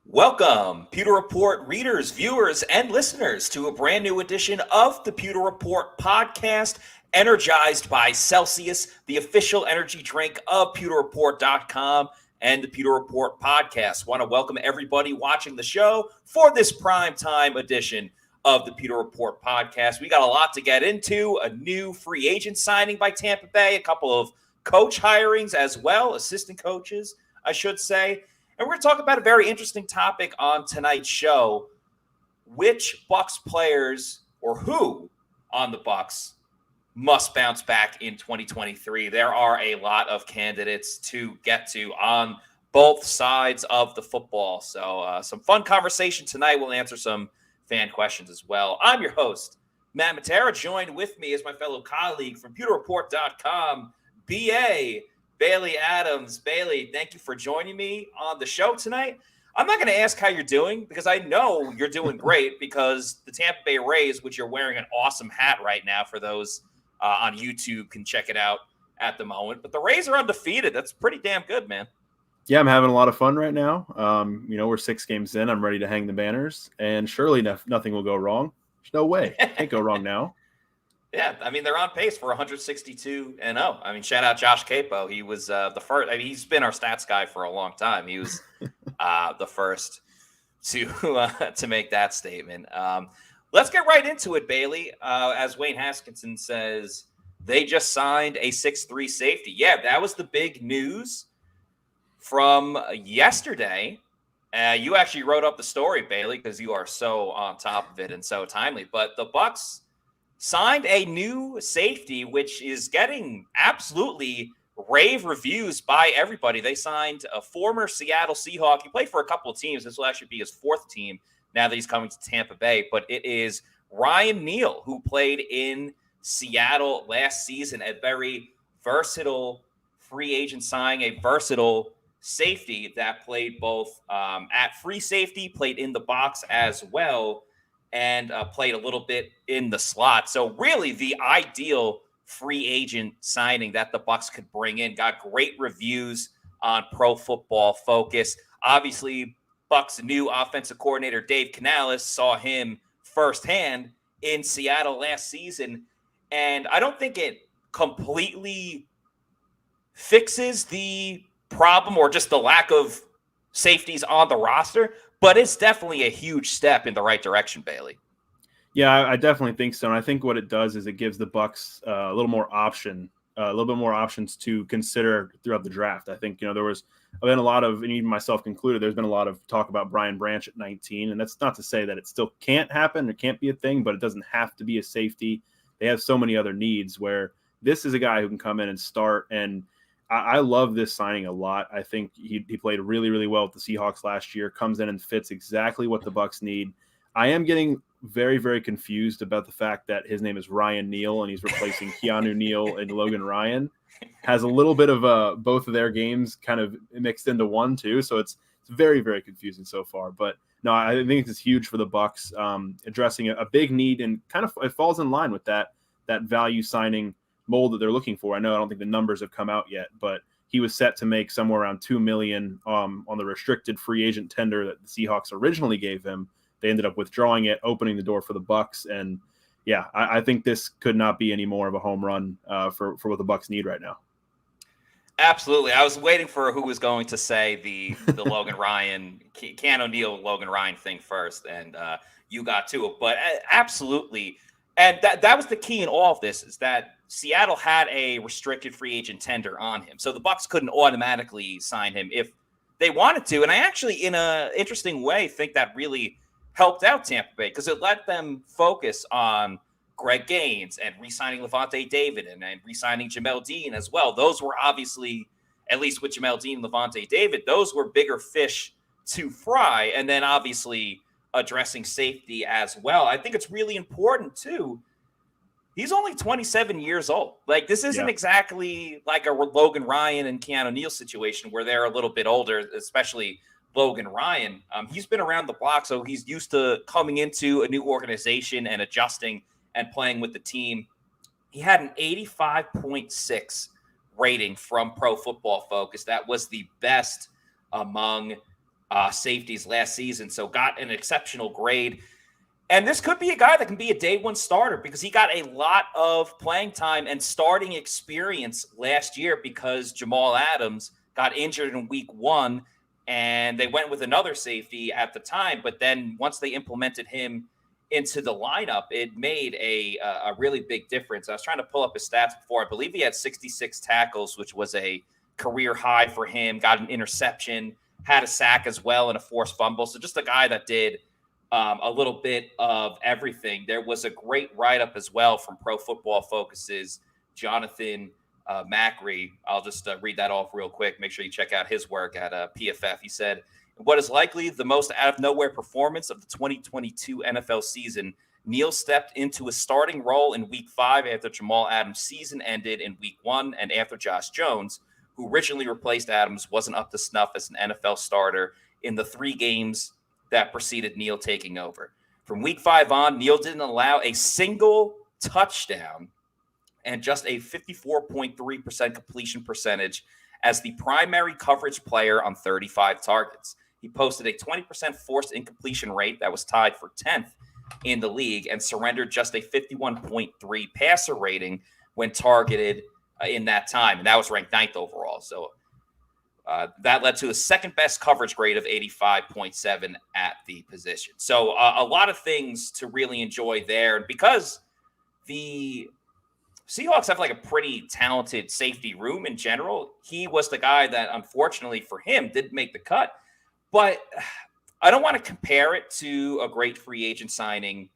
Welcome, Pewter Report readers, viewers, and listeners to a brand new edition of the Pewter Report podcast, energized by Celsius, the official energy drink of PewterReport.com and the Pewter Report podcast. Want to welcome everybody watching the show for this primetime edition of the Pewter Report podcast. We got a lot to get into, a new free agent signing by Tampa Bay, a couple of coach hirings as well, assistant coaches, I should say. And we're going to talk about a very interesting topic on tonight's show. Which Bucs players or who on the Bucs must bounce back in 2023? There are a lot of candidates to get to on both sides of the football. So some fun conversation tonight. We'll answer some fan questions as well. I'm your host, Matt Matera. Joined with me is my fellow colleague from PewterReport.com, B.A., Bailey Adams. Bailey, thank you for joining me on the show tonight. I'm not going to ask how you're doing because I know you're doing great because the Tampa Bay Rays, which you're wearing an awesome hat right now for those on YouTube can check it out at the moment. But the Rays are undefeated. That's pretty damn good, man. Yeah, I'm having a lot of fun right now. We're 6 games in. I'm ready to hang the banners, and surely nothing will go wrong. There's no way. Can't go wrong now. Yeah, I mean, they're on pace for 162-0. I mean, shout out Josh Capo. He was the first. I mean, he's been our stats guy for a long time. He was the first to make that statement. Let's get right into it, Bailey. As Wayne Haskinson says, they just signed a 6'3" safety. Yeah, that was the big news from yesterday. You actually wrote up the story, Bailey, because you are so on top of it and so timely. But the Bucs signed a new safety, which is getting absolutely rave reviews by everybody. They signed a former Seattle Seahawk. He played for a couple of teams. This will actually be his 4th team now that he's coming to Tampa Bay. But it is Ryan Neal, who played in Seattle last season, a very versatile free agent signing, a versatile safety that played both at free safety, played in the box as well, and played a little bit in the slot. So really the ideal free agent signing that the Bucs could bring in. Got great reviews on Pro Football Focus. Obviously, Bucs' new offensive coordinator, Dave Canales, saw him firsthand in Seattle last season. And I don't think it completely fixes the problem or just the lack of safeties on the roster, but it's definitely a huge step in the right direction, Bailey. Yeah, I definitely think so. And I think what it does is it gives the Bucs a little bit more options to consider throughout the draft. I think, there was been a lot of, and even myself included, there's been a lot of talk about Brian Branch at 19. And that's not to say that it still can't happen or can't be a thing, but it doesn't have to be a safety. They have so many other needs where this is a guy who can come in and start. And I love this signing a lot. I think he played really, really well with the Seahawks last year, comes in and fits exactly what the Bucs need. I am getting very, very confused about the fact that his name is Ryan Neal and he's replacing Keanu Neal and Logan Ryan. Has a little bit of both of their games kind of mixed into one too. So it's very, very confusing so far. But no, I think it's huge for the Bucs, addressing a big need, and kind of it falls in line with that value signing mold that they're looking for. I don't think the numbers have come out yet, but he was set to make somewhere around $2 million on the restricted free agent tender that the Seahawks originally gave him. They ended up withdrawing it, opening the door for the Bucs. And yeah, I think this could not be any more of a home run for what the Bucs need right now. Absolutely. I was waiting for who was going to say the Logan Ryan, Keanu Neal, Logan Ryan thing first. And you got to it, but absolutely. And that was the key in all of this, is that Seattle had a restricted free agent tender on him. So the Bucs couldn't automatically sign him if they wanted to. And I actually, in an interesting way, think that really helped out Tampa Bay because it let them focus on Greg Gaines and re-signing Levante David and re-signing Jamel Dean as well. Those were obviously, at least with Jamel Dean and Levante David, those were bigger fish to fry. And then obviously addressing safety as well. I think it's really important too. He's only 27 years old. Like, this isn't exactly like a Logan Ryan and Keanu Neal situation where they're a little bit older, especially Logan Ryan. He's been around the block, so he's used to coming into a new organization and adjusting and playing with the team. He had an 85.6 rating from Pro Football Focus. That was the best among safeties last season, so got an exceptional grade. And this could be a guy that can be a day one starter because he got a lot of playing time and starting experience last year because Jamal Adams got injured in week 1, and they went with another safety at the time. But then once they implemented him into the lineup, it made a really big difference. I was trying to pull up his stats before. I believe he had 66 tackles, which was a career high for him, got an interception, had a sack as well, and a forced fumble. So just a guy that did a little bit of everything. There was a great write-up as well from Pro Football Focus's Jonathan Macri. I'll just read that off real quick. Make sure you check out his work at PFF. He said, what is likely the most out-of-nowhere performance of the 2022 NFL season, Neal stepped into a starting role in Week 5 after Jamal Adams' season ended in Week 1 and after Josh Jones, who originally replaced Adams, wasn't up to snuff as an NFL starter in the 3 games that preceded Neal taking over. From Week 5 on, Neal didn't allow a single touchdown and just a 54.3% completion percentage as the primary coverage player on 35 targets. He posted a 20% forced incompletion rate that was tied for 10th in the league and surrendered just a 51.3 passer rating when targeted in that time. And that was ranked 9th overall. So that led to a second best coverage grade of 85.7 at the position. So a lot of things to really enjoy there. And because the Seahawks have like a pretty talented safety room in general, he was the guy that, unfortunately for him, didn't make the cut. But I don't want to compare it to a great free agent signing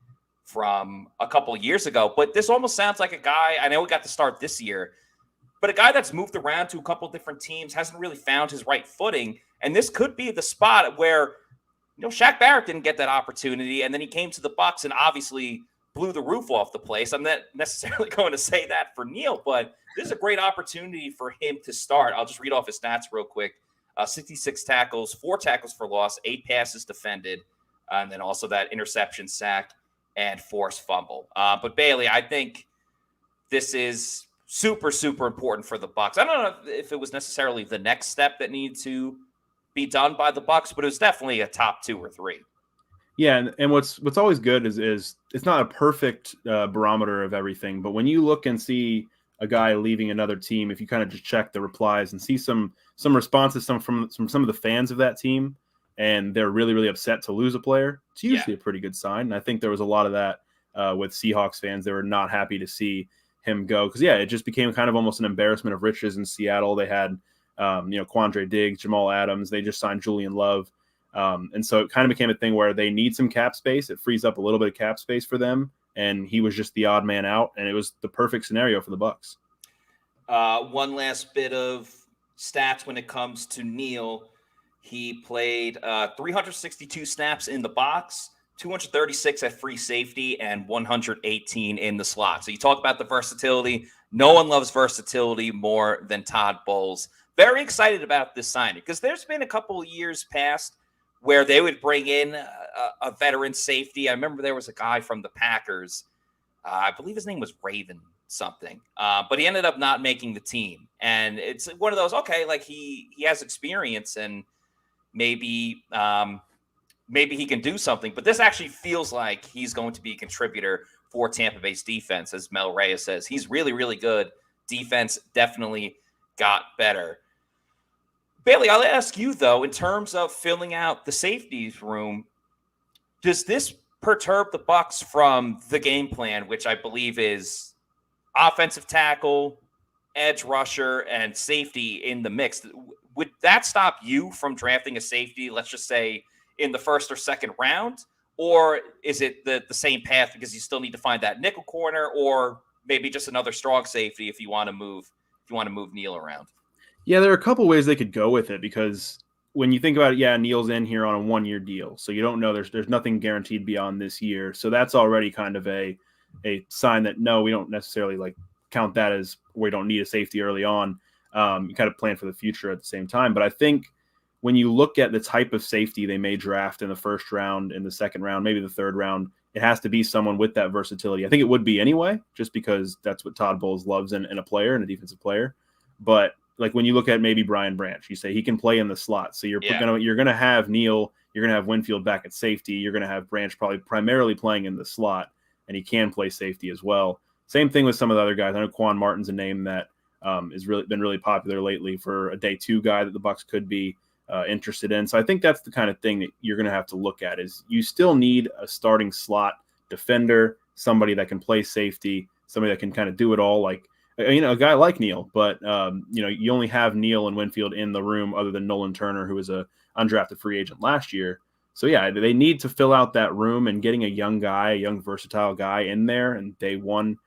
from a couple of years ago, but this almost sounds like a guy, I know we got to start this year, but a guy that's moved around to a couple of different teams, hasn't really found his right footing. And this could be the spot where, Shaq Barrett didn't get that opportunity, and then he came to the Bucs and obviously blew the roof off the place. I'm not necessarily going to say that for Neal, but this is a great opportunity for him to start. I'll just read off his stats real quick. 66 tackles, 4 tackles for loss, 8 passes defended, and then also that interception, sack, and forced fumble. But Bailey, I think this is super, super important for the Bucs. I don't know if it was necessarily the next step that needed to be done by the Bucs, but it was definitely a top 2 or 3. Yeah, and what's always good is it's not a perfect barometer of everything, but when you look and see a guy leaving another team, if you kind of just check the replies and see some responses from some of the fans of that team, and they're really, really upset to lose a player, it's usually a pretty good sign. And I think there was a lot of that with Seahawks fans. They were not happy to see him go because it just became kind of almost an embarrassment of riches in Seattle. They had Quandre Diggs, Jamal Adams. They just signed Julian Love, and so it kind of became a thing where they need some cap space. It frees up a little bit of cap space for them, and he was just the odd man out, and it was the perfect scenario for the Bucs. One last bit of stats when it comes to Neal. He played 362 snaps in the box, 236 at free safety, and 118 in the slot. So you talk about the versatility. No one loves versatility more than Todd Bowles. Very excited about this signing because there's been a couple of years past where they would bring in a veteran safety. I remember there was a guy from the Packers. I believe his name was Raven something, but he ended up not making the team. And it's one of those, okay, like he has experience and maybe he can do something, but this actually feels like he's going to be a contributor for Tampa Bay's defense. As Mel Reyes says, he's really, really good. Defense definitely got better. Bailey, I'll ask you though, in terms of filling out the safeties room, does this perturb the Bucs from the game plan, which I believe is offensive tackle, edge rusher, and safety in the mix? Would that stop you from drafting a safety, let's just say, in the first or second round? Or is it the same path because you still need to find that nickel corner, or maybe just another strong safety if you want to move Neal around? Yeah, there are a couple ways they could go with it because when you think about it, Neal's in here on a 1-year deal. So you don't know, there's nothing guaranteed beyond this year. So that's already kind of a sign that no, we don't necessarily count that as we don't need a safety early on. You kind of plan for the future at the same time. But I think when you look at the type of safety they may draft in the first round, in the second round, maybe the third round, it has to be someone with that versatility. I think it would be anyway, just because that's what Todd Bowles loves in a player, in a defensive player. But like when you look at maybe Brian Branch, you say he can play in the slot. So you're gonna have Neal, you're gonna have Winfield back at safety, you're gonna have Branch probably primarily playing in the slot, and he can play safety as well. Same thing with some of the other guys. I know Quan Martin's a name that has been really popular lately for a day 2 guy that the Bucs could be interested in. So I think that's the kind of thing that you're going to have to look at is you still need a starting slot defender, somebody that can play safety, somebody that can kind of do it all, like a guy like Neal. But you only have Neal and Winfield in the room other than Nolan Turner, who was a undrafted free agent last year. So yeah, they need to fill out that room, and getting a young versatile guy in there and day 1.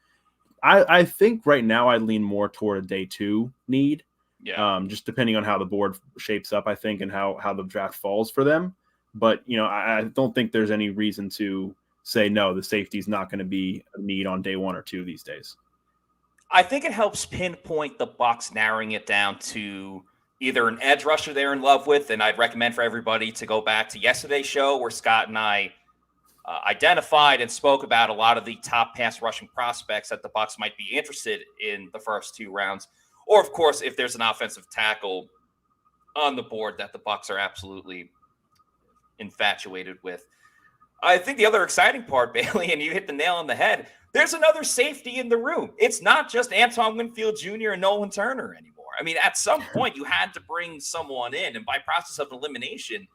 I think right now I'd lean more toward a day 2 need. Yeah. Just depending on how the board shapes up, I think, and how the draft falls for them. But, I don't think there's any reason to say, no, the safety is not going to be a need on day 1 or 2 these days. I think it helps pinpoint the Bucs narrowing it down to either an edge rusher they're in love with, and I'd recommend for everybody to go back to yesterday's show where Scott and I identified and spoke about a lot of the top pass rushing prospects that the Bucs might be interested in the first 2 rounds. Or, of course, if there's an offensive tackle on the board that the Bucs are absolutely infatuated with. I think the other exciting part, Bailey, and you hit the nail on the head, there's another safety in the room. It's not just Antoine Winfield Jr. and Nolan Turner anymore. I mean, at some point, you had to bring someone in, and by process of elimination,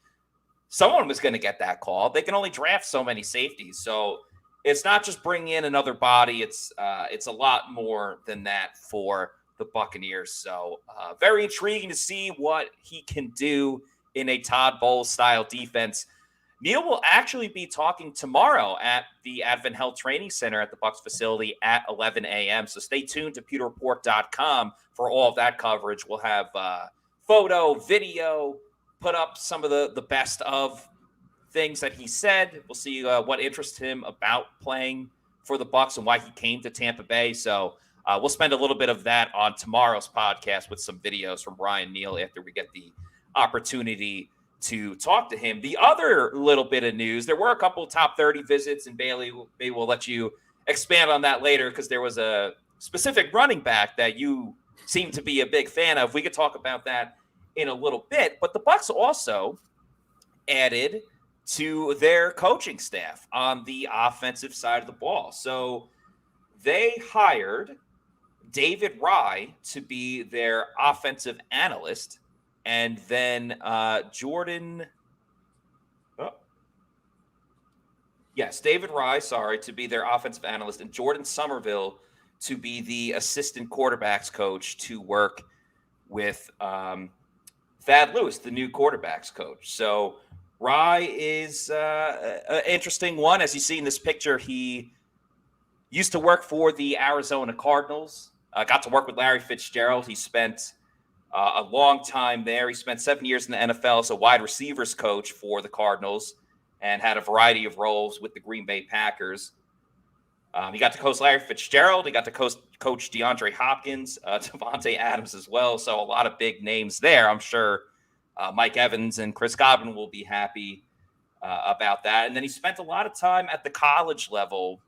someone was going to get that call. They can only draft so many safeties. So it's not just bringing in another body. It's a lot more than that for the Buccaneers. So very intriguing to see what he can do in a Todd Bowles style defense. Neal will actually be talking tomorrow at the Advent Health Training Center at the Bucs facility at 11 a.m. So stay tuned to pewterreport.com for all of that coverage. We'll have photo, video, put up some of the best of things that he said. We'll see what interests him about playing for the Bucs and why he came to Tampa Bay. So we'll spend a little bit of that on tomorrow's podcast with some videos from Ryan Neal after we get the opportunity to talk to him. The other little bit of news, there were a couple of top 30 visits, and Bailey, maybe we'll let you expand on that later because there was a specific running back that you seem to be a big fan of. We could talk about that in a little bit, but the Bucs also added to their coaching staff on the offensive side of the ball. So they hired David Rye to be their offensive analyst, and then David Rye, to be their offensive analyst, and Jordan Somerville to be the assistant quarterbacks coach to work with Thad Lewis, the new quarterbacks coach. So Rye is an interesting one. As you see in this picture, he used to work for the Arizona Cardinals, got to work with Larry Fitzgerald. He spent a long time there. He spent 7 years in the NFL as a wide receivers coach for the Cardinals and had a variety of roles with the Green Bay Packers. He got to coach Larry Fitzgerald. He got to coach DeAndre Hopkins, Devontae Adams as well. So a lot of big names there. I'm sure Mike Evans and Chris Godwin will be happy about that. And then he spent a lot of time at the college level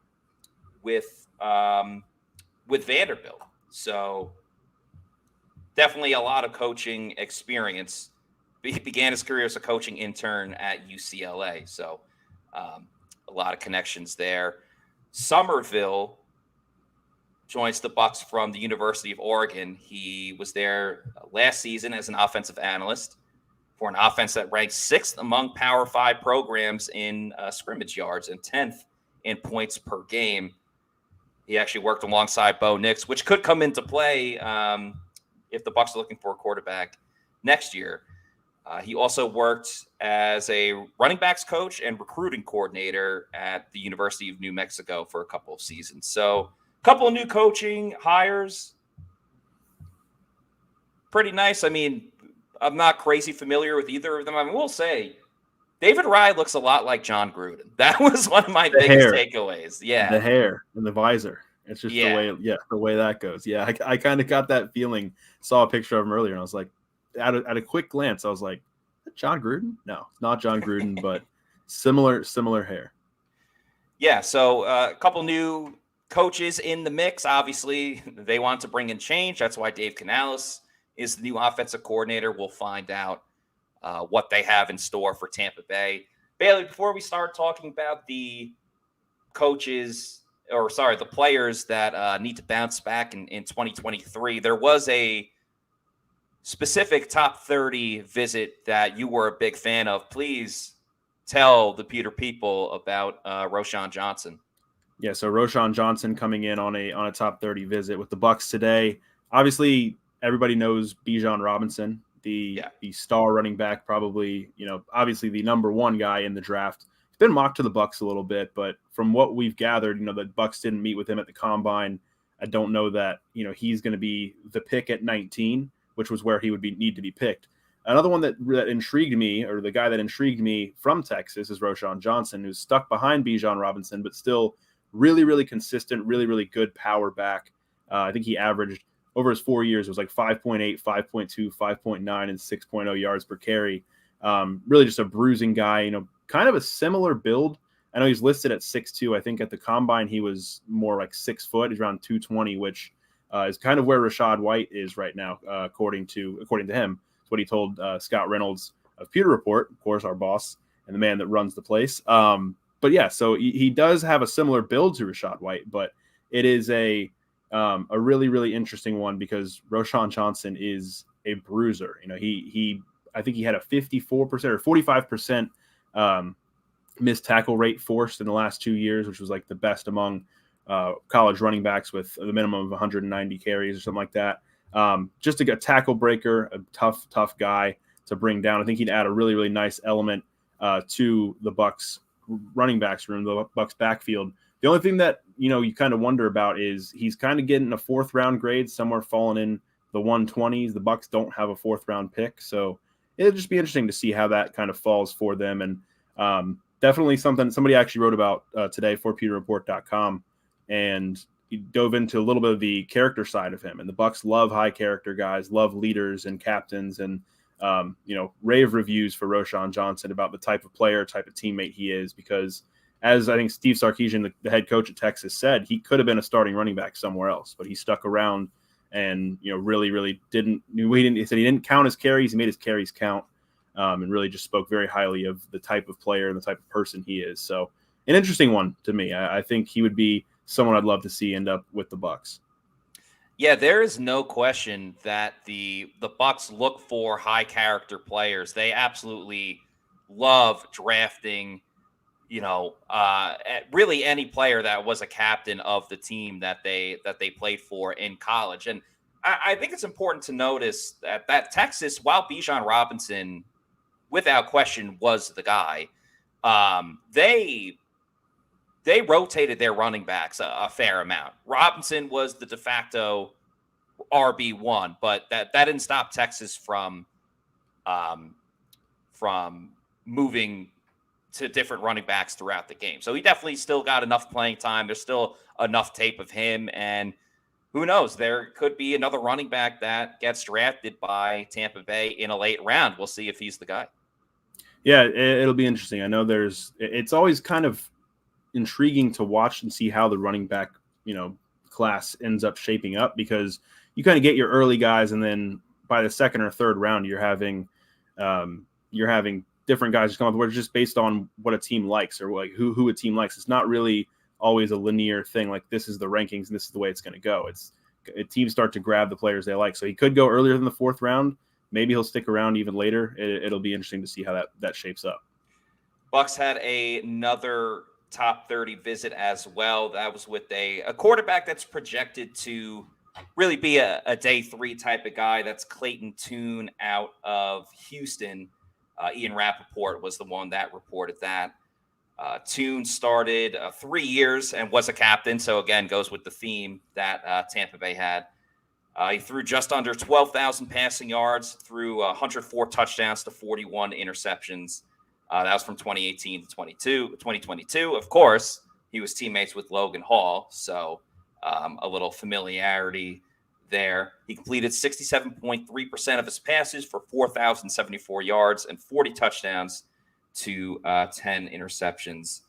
with Vanderbilt. So definitely a lot of coaching experience. He began his career as a coaching intern at UCLA. So a lot of connections there. Somerville joins the Bucs from the University of Oregon. He was there last season as an offensive analyst for an offense that ranked 6th among Power 5 programs in scrimmage yards and 10th in points per game. He actually worked alongside Bo Nix, which could come into play if the Bucs are looking for a quarterback next year. He also worked as a running backs coach and recruiting coordinator at the University of New Mexico for a couple of seasons. So a couple of new coaching hires. Pretty nice. I mean, I'm not crazy familiar with either of them. I mean, we'll say David Rye looks a lot like John Gruden. That was one of my biggest takeaways. Yeah. The hair and the visor. It's just the way that goes. Yeah, I kind of got that feeling. Saw a picture of him earlier, and I was like, at a quick glance, I was like, John Gruden? No, it's not John Gruden, but similar hair. Yeah, so a couple new coaches in the mix. Obviously, they want to bring in change. That's why Dave Canales is the new offensive coordinator. We'll find out what they have in store for Tampa Bay. Bailey, before we start talking about the the players that need to bounce back in 2023, there was a specific top 30 visit that you were a big fan of. Please tell the Pewter people about Roschon Johnson. Yeah, so Roschon Johnson coming in on a top 30 visit with the Bucs today. Obviously, everybody knows Bijan Robinson, the star running back, probably, obviously the number one guy in the draft. He's been mocked to the Bucs a little bit, but from what we've gathered, the Bucs didn't meet with him at the combine. I don't know that, he's going to be the pick at 19, which was where he would need to be picked. Another one that intrigued me, or the guy that intrigued me from Texas, is Roschon Johnson, who's stuck behind Bijan Robinson, but still really, really consistent, really, really good power back. I think he averaged over his 4 years, it was like 5.8, 5.2, 5.9, and 6.0 yards per carry. Really just a bruising guy, kind of a similar build. I know he's listed at 6'2". I think at the combine he was more like 6 foot. He's around 220, which is kind of where Rachaad White is right now, according to him. It's what he told Scott Reynolds of Pewter Report, of course, our boss and the man that runs the place. But yeah, so he does have a similar build to Rachaad White, but it is a really, really interesting one because Roschon Johnson is a bruiser. I think he had a 54% or 45% missed tackle rate forced in the last 2 years, which was like the best among college running backs with the minimum of 190 carries or something like that. Just a tackle breaker, a tough guy to bring down. I think he'd add a really, really nice element to the Bucs running backs room, the Bucs backfield. The only thing that, you kind of wonder about is he's kind of getting a 4th round grade, somewhere falling in the 120s. The Bucs don't have a 4th round pick. So it'll just be interesting to see how that kind of falls for them. And definitely something somebody actually wrote about today for pewterreport.com, and he dove into a little bit of the character side of him. And the Bucs love high character guys, love leaders and captains, and rave reviews for Roschon Johnson about the type of player, type of teammate he is, because as I think Steve Sarkisian, the head coach at Texas, said, he could have been a starting running back somewhere else, but he stuck around and, really, really he said he didn't count his carries. He made his carries count, and really just spoke very highly of the type of player and the type of person he is. So an interesting one to me. I think he would be someone I'd love to see end up with the Bucs. Yeah, there is no question that the Bucs look for high character players. They absolutely love drafting, really any player that was a captain of the team that they played for in college. And I think it's important to notice that Texas, while Bijan Robinson, without question, was the guy, they rotated their running backs a fair amount. Robinson was the de facto RB1, but that didn't stop Texas from moving to different running backs throughout the game. So he definitely still got enough playing time. There's still enough tape of him, and who knows, there could be another running back that gets drafted by Tampa Bay in a late round. We'll see if he's the guy. Yeah, it'll be interesting. I know it's always kind of intriguing to watch and see how the running back, class ends up shaping up, because you kind of get your early guys, and then by the 2nd or 3rd round, you're having different guys come up where it's just based on what a team likes, or like who a team likes. It's not really always a linear thing. Like, this is the rankings and this is the way it's going to go. Teams start to grab the players they like. So he could go earlier than the 4th round. Maybe he'll stick around even later. It'll be interesting to see how that shapes up. Bucs had another top 30 visit as well. That was with a quarterback that's projected to really be a day 3 type of guy. That's Clayton Tune out of Houston. Ian Rappaport was the one that reported that. Tune started 3 years and was a captain. So again, goes with the theme that Tampa Bay had. He threw just under 12,000 passing yards, threw 104 touchdowns to 41 interceptions. That was from 2018 to 2022. Of course, he was teammates with Logan Hall, so a little familiarity there. He completed 67.3% of his passes for 4,074 yards and 40 touchdowns to 10 interceptions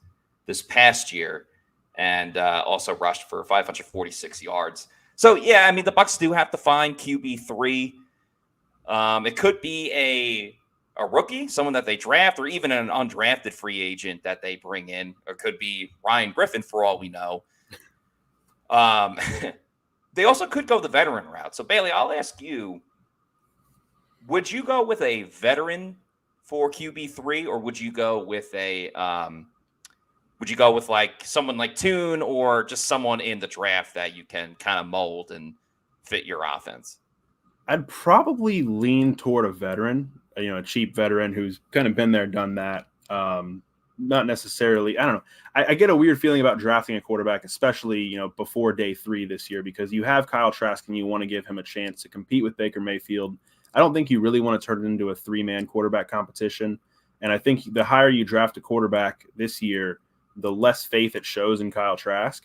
this past year, and also rushed for 546 yards. So, yeah, I mean, the Bucs do have to find QB3. It could be a rookie, someone that they draft, or even an undrafted free agent that they bring in, or could be Ryan Griffin for all we know. They also could go the veteran route. So Bailey, I'll ask you, would you go with a veteran for QB3, or would you go with like someone like Tune, or just someone in the draft that you can kind of mold and fit your offense? I'd probably lean toward a veteran, a cheap veteran who's kind of been there, done that. Not necessarily, I don't know. I get a weird feeling about drafting a quarterback, especially, before day 3 this year, because you have Kyle Trask and you want to give him a chance to compete with Baker Mayfield. I don't think you really want to turn it into a 3-man quarterback competition. And I think the higher you draft a quarterback this year, the less faith it shows in Kyle Trask.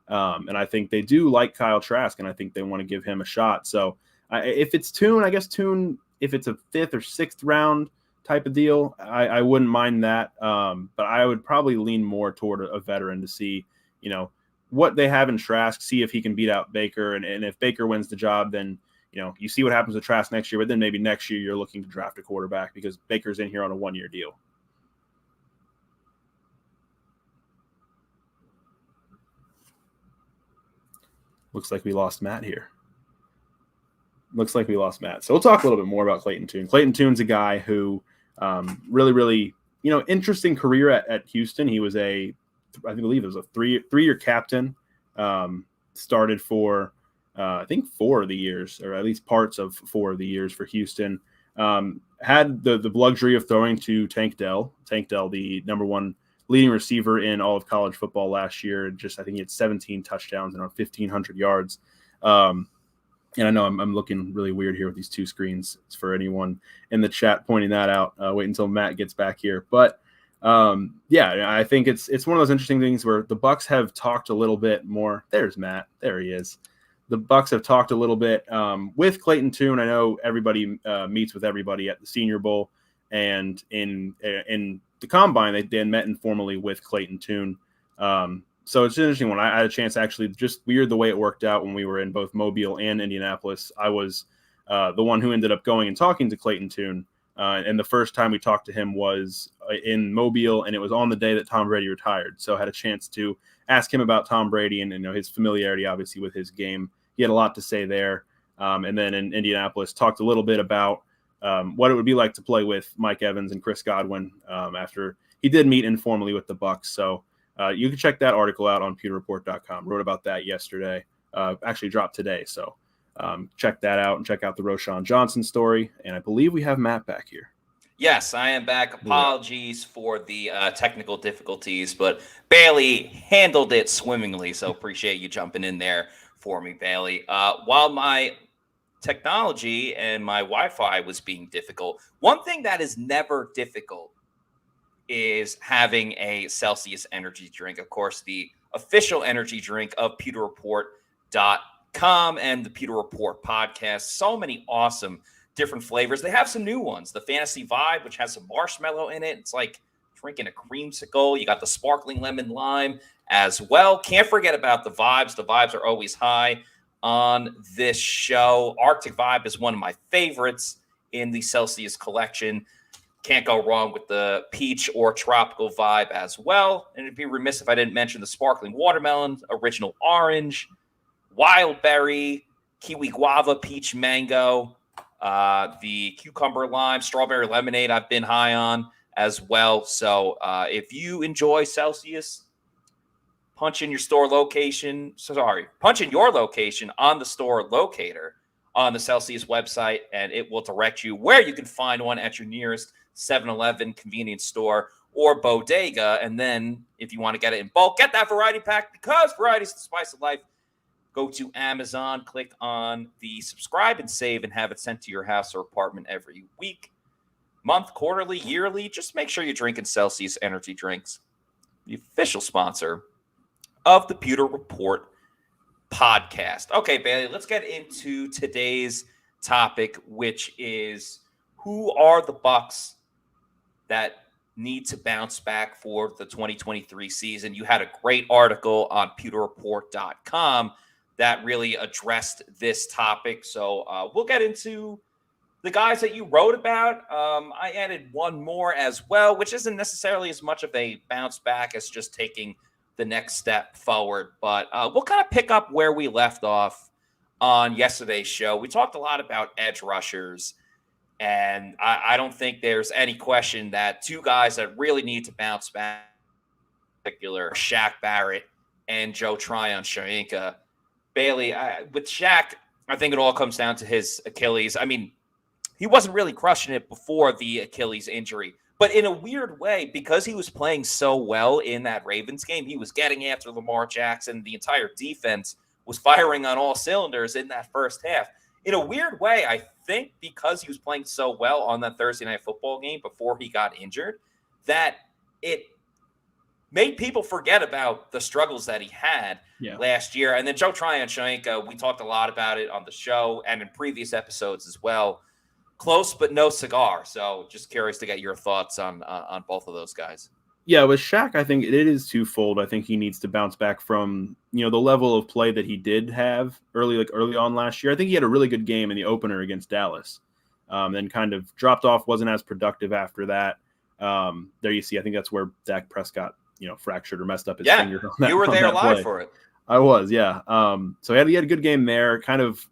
And I think they do like Kyle Trask, and I think they want to give him a shot. So if it's Tune, I guess Tune, if it's a 5th or 6th round type of deal, I wouldn't mind that. But I would probably lean more toward a veteran to see, what they have in Trask, see if he can beat out Baker. And if Baker wins the job, then, you see what happens with Trask next year. But then maybe next year you're looking to draft a quarterback because Baker's in here on a 1-year deal. Looks like we lost Matt here. So we'll talk a little bit more about Clayton Tune. Clayton Tune's a guy who really, really, interesting career at Houston. He was I believe it was a three-year captain. Started for, I think 4 of the years, or at least parts of 4 of the years for Houston. Had the luxury of throwing to Tank Dell, the number 1 leading receiver in all of college football last year. I think he had 17 touchdowns and around 1,500 yards. And I know I'm looking really weird here with these 2 screens. It's for anyone in the chat pointing that out. Wait until Matt gets back here. But I think it's one of those interesting things where the Bucs have talked a little bit more. There's Matt. There he is. The Bucs have talked a little bit with Clayton Tune. I know everybody meets with everybody at the Senior Bowl, and in the Combine they met informally with Clayton Tune. So it's an interesting one. I had a chance, actually, just weird the way it worked out when we were in both Mobile and Indianapolis. I was the one who ended up going and talking to Clayton Tune. And the first time we talked to him was in Mobile, and it was on the day that Tom Brady retired. So I had a chance to ask him about Tom Brady and his familiarity, obviously, with his game. He had a lot to say there. And then in Indianapolis, talked a little bit about what it would be like to play with Mike Evans and Chris Godwin after he did meet informally with the Bucs. So you can check that article out on pewterreport.com. Wrote about that yesterday. Actually dropped today. So check that out and check out the Roschon Johnson story. And I believe we have Matt back here. Yes, I am back. Apologies for the technical difficulties, but Bailey handled it swimmingly. So appreciate you jumping in there for me, Bailey. While my technology and my Wi-Fi was being difficult, one thing that is never difficult is having a Celsius energy drink. Of course, the official energy drink of pewterreport.com and the Pewter Report podcast. So many awesome different flavors. They have some new ones. The Fantasy Vibe, which has some marshmallow in it. It's like drinking a creamsicle. You got the sparkling lemon lime as well. Can't forget about the vibes. The vibes are always high on this show. Arctic Vibe is one of my favorites in the Celsius collection. Can't go wrong with the peach or tropical vibe as well. And it'd be remiss if I didn't mention the sparkling watermelon, original orange, wild berry, kiwi guava, peach mango, the cucumber lime, strawberry lemonade I've been high on as well. So if you enjoy Celsius, punch in your location on the store locator on the Celsius website, and it will direct you where you can find one at your nearest 7-Eleven convenience store or bodega. And then if you want to get it in bulk, get that variety pack, because variety is the spice of life. Go to Amazon, click on the subscribe and save, and have it sent to your house or apartment every week, month, quarterly, yearly. Just make sure you're drinking Celsius energy drinks, the official sponsor of the Pewter Report podcast. Okay, Bailey, let's get into today's topic, which is who are the Bucs that need to bounce back for the 2023 season. You had a great article on pewterreport.com that really addressed this topic. So we'll get into the guys that you wrote about, I added one more as well, which isn't necessarily as much of a bounce back as just taking the next step forward. But we'll kind of pick up where we left off on yesterday's show. We talked a lot about edge rushers, and I don't think there's any question that two guys that really need to bounce back, in particular, Shaq Barrett and Joe Tryon-Shoyinka. Bailey, with Shaq, I think it all comes down to his Achilles. I mean, he wasn't really crushing it before the Achilles injury, but in a weird way, because he was playing so well in that Ravens game, he was getting after Lamar Jackson. The entire defense was firing on all cylinders in that first half. In a weird way, I think because he was playing so well on that Thursday night football game before he got injured, that it made people forget about the struggles that he had last year. And then Joe Tryon-Shoyinka, we talked a lot about it on the show and in previous episodes as well. Close, but no cigar. So just curious to get your thoughts on both of those guys. Yeah, with Shaq, I think it is twofold. I think he needs to bounce back from, the level of play that he did have early on last year. I think he had a really good game in the opener against Dallas. Then kind of dropped off, wasn't as productive after that. There you see, I think that's where Dak Prescott, fractured or messed up his finger. You were there live for it. I was, yeah. So he had a good game there, kind of,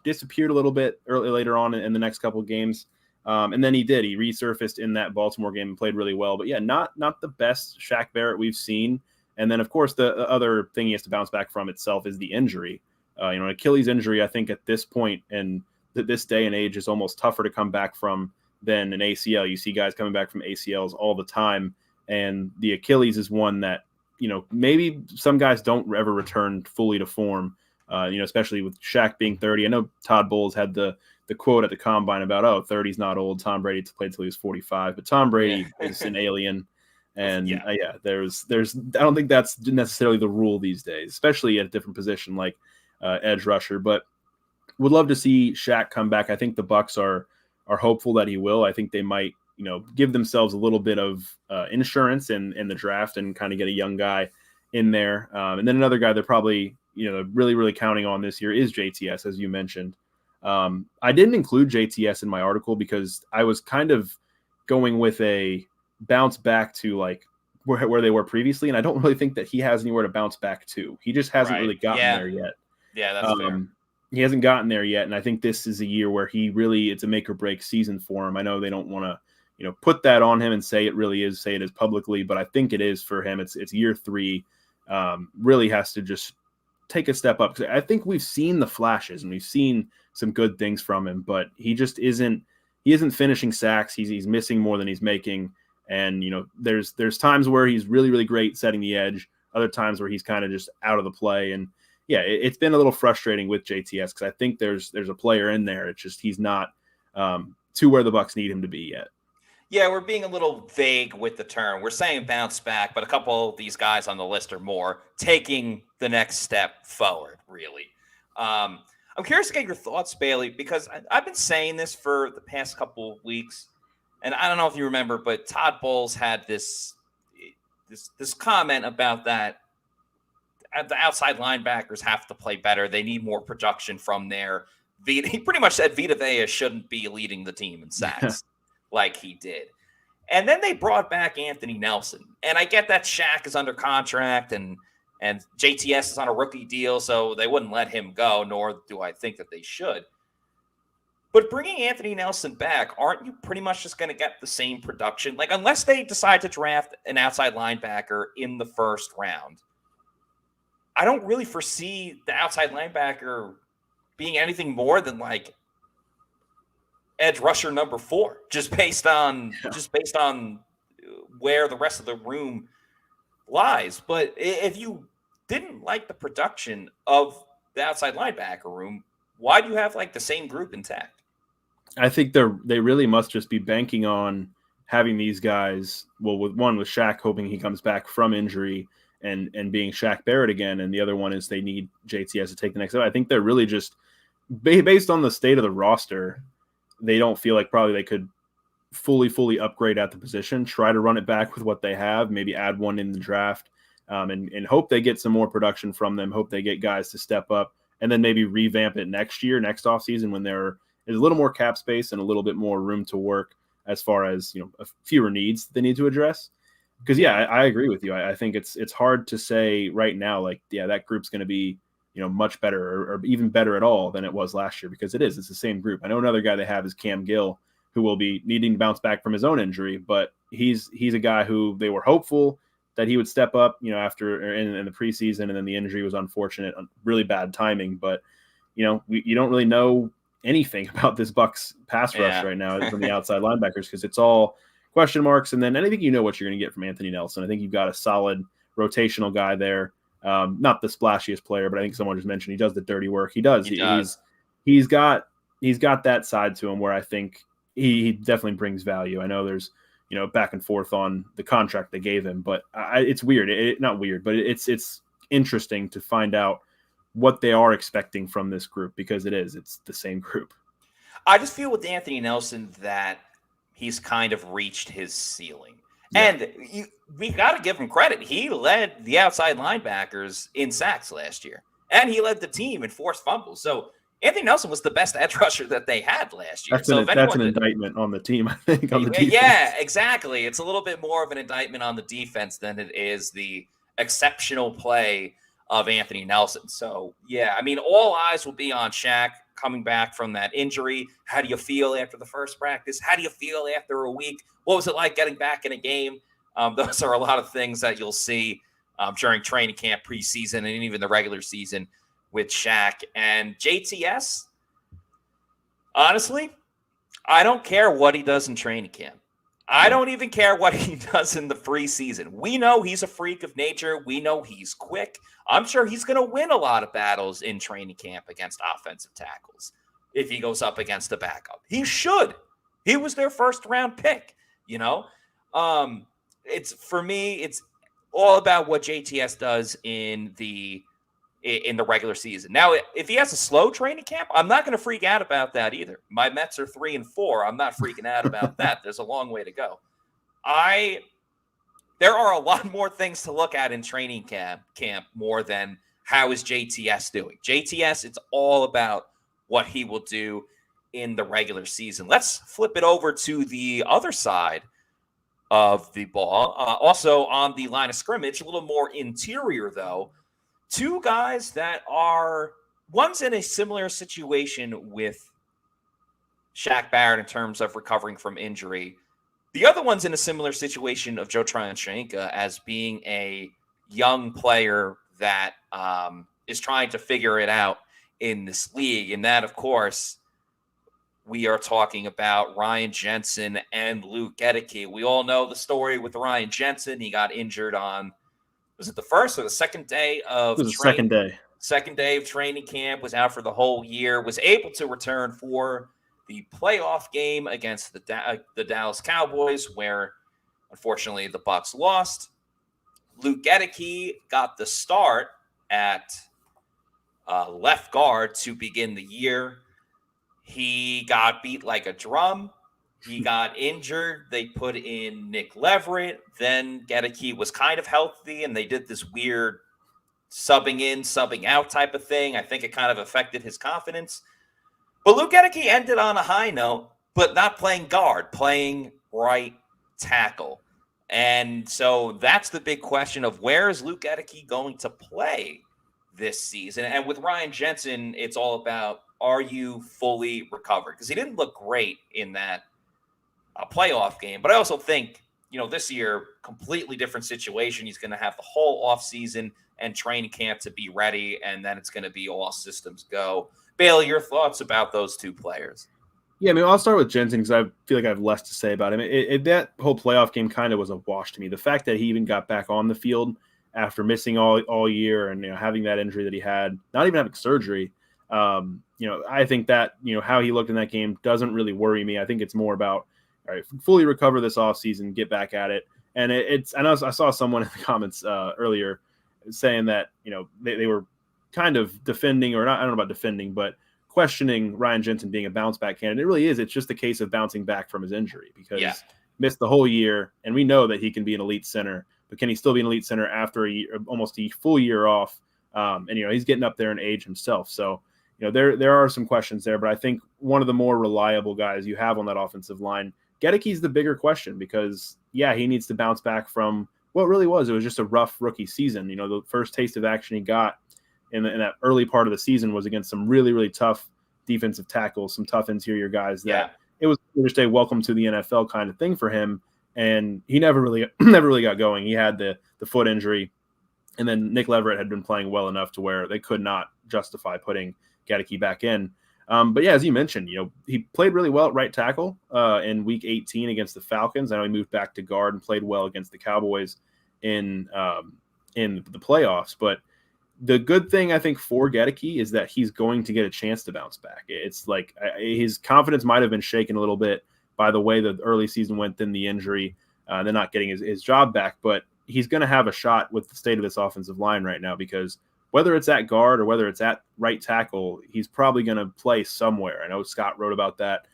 disappeared a little bit later on in the next couple of games. And then he resurfaced in that Baltimore game and played really well. But yeah, not the best Shaq Barrett we've seen. And then, of course, the other thing he has to bounce back from itself is the injury. An Achilles injury, I think at this point and this day and age is almost tougher to come back from than an ACL. You see guys coming back from ACLs all the time. And the Achilles is one that, maybe some guys don't ever return fully to form, especially with Shaq being 30. I know Todd Bowles had the quote at the combine about, 30's not old. Tom Brady played till he was 45, but Tom Brady is an alien. And there's I don't think that's necessarily the rule these days, especially at a different position like edge rusher. But would love to see Shaq come back. I think the Bucs are hopeful that he will. I think they might, give themselves a little bit of insurance in the draft and kind of get a young guy in there. And then another guy they're probably, really, really counting on this year is JTS, as you mentioned. I didn't include JTS in my article because I was kind of going with a bounce back to like where they were previously. And I don't really think that he has anywhere to bounce back to. He just hasn't really gotten there yet. Yeah, that's fair. He hasn't gotten there yet. And I think this is a year where it's a make or break season for him. I know they don't want to, put that on him and say it is publicly, but I think it is for him. It's year 3. Really has to just take a step up. I think we've seen the flashes and we've seen some good things from him, but he just isn't finishing sacks. He's missing more than he's making. And, there's times where he's really, really great setting the edge, other times where he's kind of just out of the play. And yeah, it's been a little frustrating with JTS because I think there's a player in there. It's just, he's not to where the Bucs need him to be yet. Yeah, we're being a little vague with the term. We're saying bounce back, but a couple of these guys on the list are more taking the next step forward, really. I'm curious to get your thoughts, Bailey, because I've been saying this for the past couple of weeks, and I don't know if you remember, but Todd Bowles had this comment about that the outside linebackers have to play better. They need more production from there. He pretty much said Vita Vea shouldn't be leading the team in sacks like he did. And then they brought back Anthony Nelson. And I get that Shaq is under contract and JTS is on a rookie deal, so they wouldn't let him go, nor do I think that they should. But bringing Anthony Nelson back, aren't you pretty much just going to get the same production? Like, unless they decide to draft an outside linebacker in the first round, I don't really foresee the outside linebacker being anything more than like edge rusher number 4, just based on where the rest of the room lies. But if you didn't like the production of the outside linebacker room, why do you have like the same group intact? I think they really must just be banking on having these guys. Well, with Shaq, hoping he comes back from injury and being Shaq Barrett again, and the other one is they need JTS to take the next step. I think they're really just based on the state of the roster. They don't feel like probably they could fully upgrade at the position, try to run it back with what they have, maybe add one in the draft, and hope they get some more production from them, hope they get guys to step up, and then maybe revamp it next offseason when they're is a little more cap space and a little bit more room to work as far as, fewer needs they need to address. Because, I agree with you. I think it's hard to say right now, like, that group's going to be, much better or even better at all than it was last year, because it's the same group. I know another guy they have is Cam Gill, who will be needing to bounce back from his own injury, but he's a guy who they were hopeful that he would step up, after in the preseason, and then the injury was unfortunate, really bad timing. But, you don't really know anything about this Bucs pass rush right now from the outside linebackers, because it's all question marks. And then I think what you're going to get from Anthony Nelson. I think you've got a solid rotational guy there. Not the splashiest player, but I think someone just mentioned he does the dirty work. He does. He's got that side to him where I think he definitely brings value. I know there's, back and forth on the contract they gave him, but it's weird. Not weird, but it's interesting to find out what they are expecting from this group, because it's the same group. I just feel with Anthony Nelson that he's kind of reached his ceiling. Yeah. And we got to give him credit. He led the outside linebackers in sacks last year, and he led the team in forced fumbles. So Anthony Nelson was the best edge rusher that they had last year. That's an indictment on the team, I think, on the defense. Yeah, exactly. It's a little bit more of an indictment on the defense than it is the exceptional play of Anthony Nelson. So, all eyes will be on Shaq coming back from that injury. How do you feel after the first practice? How do you feel after a week? What was it like getting back in a game? Those are a lot of things that you'll see during training camp, preseason, and even the regular season with Shaq. And JTS, honestly, I don't care what he does in training camp. I don't even care what he does in the preseason. We know he's a freak of nature. We know he's quick. I'm sure he's going to win a lot of battles in training camp against offensive tackles if he goes up against a backup. He should. He was their first round pick, It's for me, it's all about what JTS does in the regular season. Now, if he has a slow training camp, I'm not going to freak out about that either. My Mets are 3-4. I'm not freaking out about that. There's a long way to go. There are a lot more things to look at in training camp more than how is JTS doing. JTS, it's all about what he will do in the regular season. Let's flip it over to the other side of the ball. Also on the line of scrimmage, a little more interior though. Two guys that are, one's in a similar situation with Shaq Barrett in terms of recovering from injury. The other one's in a similar situation of Joe Tryon-Shoyinka as being a young player that is trying to figure it out in this league. And that, of course, we are talking about Ryan Jensen and Luke Goedeke. We all know the story with Ryan Jensen. He got injured on, was it the first or the second day of training? Second day. Second day of training camp, was out for the whole year, was able to return for the playoff game against the Dallas Cowboys, where unfortunately the Bucs lost. Luke Goedeke got the start at left guard to begin the year. He got beat like a drum. He got injured. They put in Nick Leverett. Then Goedeke was kind of healthy, and they did this weird subbing in, subbing out type of thing. I think it kind of affected his confidence. But Luke Goedeke ended on a high note, but not playing guard, playing right tackle. And so that's the big question of where is Luke Goedeke going to play this season? And with Ryan Jensen, it's all about, are you fully recovered? Because he didn't look great in that playoff game. But I also think, this year, completely different situation. He's going to have the whole offseason and training camp to be ready, and then it's going to be all systems go. Bailey, your thoughts about those two players? Yeah, I'll start with Jensen because I feel like I have less to say about him. That whole playoff game kind of was a wash to me. The fact that he even got back on the field after missing all year and having that injury that he had, not even having surgery, I think that how he looked in that game doesn't really worry me. I think it's more about, all right, fully recover this offseason, get back at it. And I know I saw someone in the comments earlier saying that they were kind of defending, or not, I don't know about defending, but questioning Ryan Jensen being a bounce back candidate. It really is. It's just a case of bouncing back from his injury because missed the whole year. And we know that he can be an elite center, but can he still be an elite center after almost a full year off? And he's getting up there in age himself. So, there are some questions there, but I think one of the more reliable guys you have on that offensive line, Gedeke's the bigger question because, yeah, he needs to bounce back from what really was. It was just a rough rookie season. The first taste of action he got in that early part of the season was against some really, really tough defensive tackles, some tough interior guys that it was just a welcome to the NFL kind of thing for him. And he never really got going. He had the foot injury. And then Nick Leverett had been playing well enough to where they could not justify putting Gedeke back in. But yeah, as you mentioned, he played really well at right tackle in Week 18 against the Falcons. I know he moved back to guard and played well against the Cowboys in the playoffs. But the good thing I think for Gedeke is that he's going to get a chance to bounce back. It's like his confidence might have been shaken a little bit by the way the early season went, then the injury, then not getting his job back. But he's going to have a shot with the state of this offensive line right now because whether it's at guard or whether it's at right tackle, he's probably going to play somewhere. I know Scott wrote about that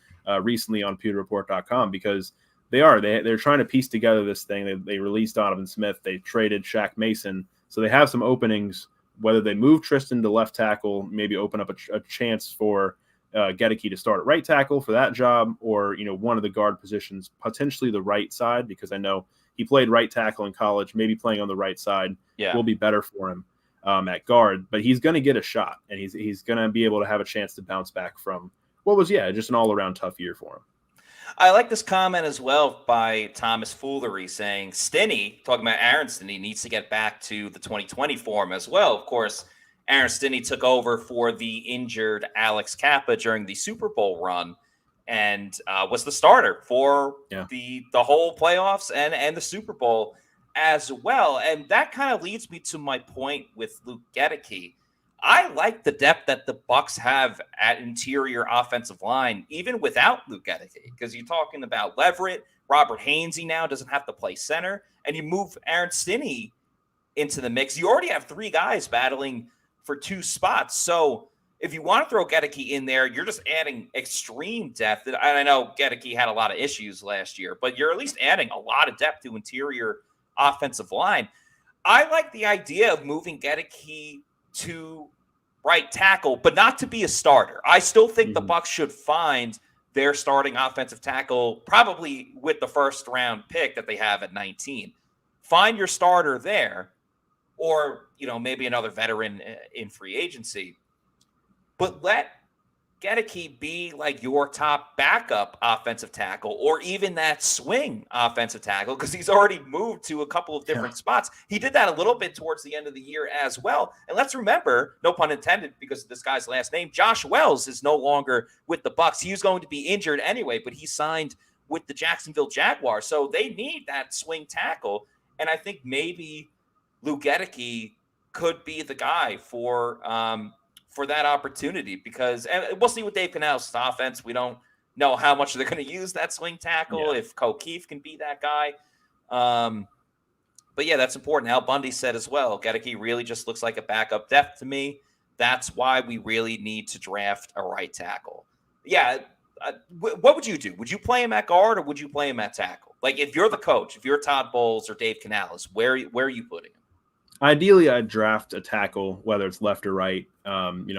recently on pewterreport.com because they're trying to piece together this thing. They released Donovan Smith. They traded Shaq Mason. So they have some openings, whether they move Tristan to left tackle, maybe open up a chance for Gedeke to start at right tackle for that job, or one of the guard positions, potentially the right side, because I know he played right tackle in college. Maybe playing on the right side will be better for him at guard. But he's going to get a shot, and he's going to be able to have a chance to bounce back from what was just an all around tough year for him. I like this comment as well by Thomas Foolery saying Stinney, talking about Aaron Stinney, needs to get back to the 2020 form as well. Of course, Aaron Stinney took over for the injured Alex Kappa during the Super Bowl run and was the starter for the whole playoffs and the Super Bowl as well. And that kind of leads me to my point with Luke Gedeke. I like the depth that the Bucs have at interior offensive line, even without Luke Gedeke, because you're talking about Leverett, Robert Hainsey now doesn't have to play center, and you move Aaron Stinney into the mix. You already have three guys battling for two spots. So if you want to throw Gedeke in there, you're just adding extreme depth. And I know Gedeke had a lot of issues last year, but you're at least adding a lot of depth to interior offensive line. I like the idea of moving Gedeke to right tackle, but not to be a starter. I still think the Bucs should find their starting offensive tackle, probably with the first round pick that they have at 19. Find your starter there, or maybe another veteran in free agency. But let Gedeke be like your top backup offensive tackle, or even that swing offensive tackle, because he's already moved to a couple of different spots. He did that a little bit towards the end of the year as well. And let's remember, no pun intended, because of this guy's last name, Josh Wells is no longer with the Bucs. He was going to be injured anyway, but he signed with the Jacksonville Jaguars. So they need that swing tackle. And I think maybe Luke Gedeke could be the guy for that opportunity, because and we'll see with Dave Canales' offense. We don't know how much they're going to use that swing tackle, if O'Keefe can be that guy. But yeah, that's important. Al Bundy said as well, Gedeke really just looks like a backup depth to me. That's why we really need to draft a right tackle. Yeah. What would you do? Would you play him at guard or would you play him at tackle? Like if you're the coach, if you're Todd Bowles or Dave Canales, where are you putting him? Ideally, I'd draft a tackle, whether it's left or right.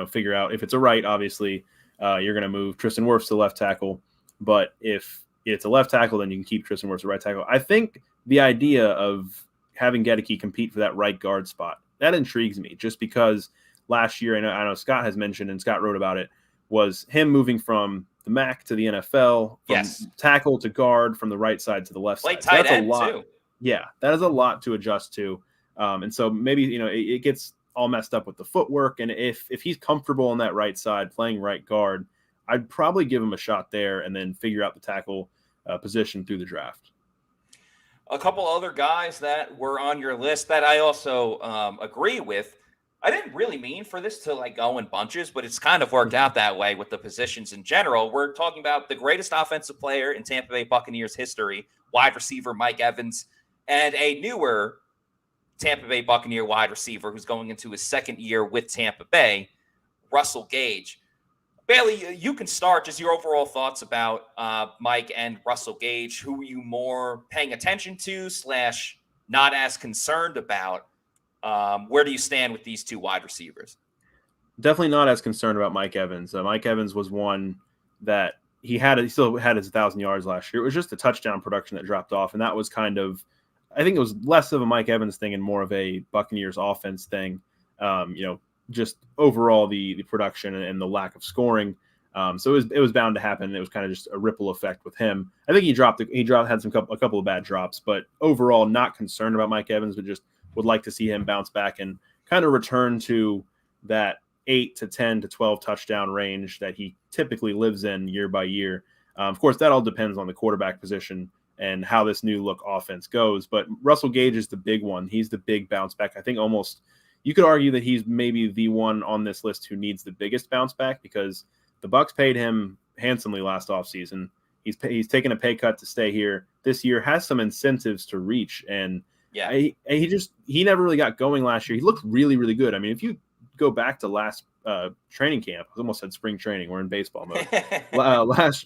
Figure out if it's a right, obviously, you're going to move Tristan Wirfs to left tackle. But if it's a left tackle, then you can keep Tristan Wirfs to right tackle. I think the idea of having Gedeke compete for that right guard spot, that intrigues me, just because last year, I know Scott has mentioned, and Scott wrote about it, was him moving from the MAC to the NFL, from tackle to guard, from the right side to the left side. Tight end, a lot. Too. Yeah, that is a lot to adjust to. And so maybe, it gets all messed up with the footwork. And if he's comfortable on that right side playing right guard, I'd probably give him a shot there and then figure out the tackle position through the draft. A couple other guys that were on your list that I also agree with. I didn't really mean for this to go in bunches, but it's kind of worked out that way with the positions in general. We're talking about the greatest offensive player in Tampa Bay Buccaneers history, wide receiver Mike Evans, and a newer Tampa Bay Buccaneer wide receiver who's going into his second year with Tampa Bay, Russell Gage. Bailey, you can start just your overall thoughts about Mike and Russell Gage. Who are you more paying attention to / not as concerned about? Where do you stand with these two wide receivers? Definitely not as concerned about Mike Evans. Mike Evans was one that he still had his 1,000 yards last year. It was just the touchdown production that dropped off, and that was kind of, I think it was less of a Mike Evans thing and more of a Buccaneers offense thing. Just overall the production and the lack of scoring. So it was bound to happen. It was kind of just a ripple effect with him. I think he had a couple of bad drops, but overall not concerned about Mike Evans, but just would like to see him bounce back and kind of return to that 8 to 10 to 12 touchdown range that he typically lives in year by year. Of course, that all depends on the quarterback position and how this new look offense goes. But Russell Gage is the big one. He's the big bounce back. I think almost you could argue that he's maybe the one on this list who needs the biggest bounce back, because the Bucs paid him handsomely last offseason. He's taken a pay cut to stay here. This year has some incentives to reach, and he never really got going last year. He looked really, really good. I mean, if you go back to last training camp, I almost said spring training. We're in baseball mode.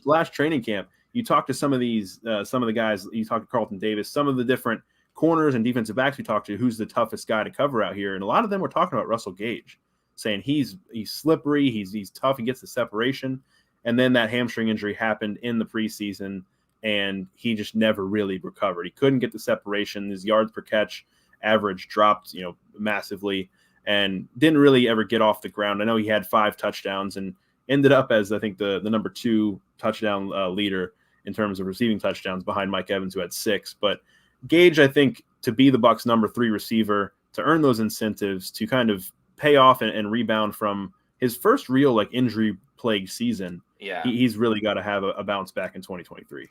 last training camp, you talk to some of the guys. You talk to Carlton Davis, some of the different corners and defensive backs we talked to. Who's the toughest guy to cover out here? And a lot of them were talking about Russell Gage, saying he's slippery, he's tough, he gets the separation. And then that hamstring injury happened in the preseason, and he just never really recovered. He couldn't get the separation. His yards per catch average dropped, massively, and didn't really ever get off the ground. I know he had 5 touchdowns and ended up as, I think, the number 2 touchdown leader in terms of receiving touchdowns behind Mike Evans, who had 6. But Gage, I think, to be the Bucs' number 3 receiver, to earn those incentives, to kind of pay off and rebound from his first real injury-plagued season. Yeah, he's really got to have a bounce back in 2023.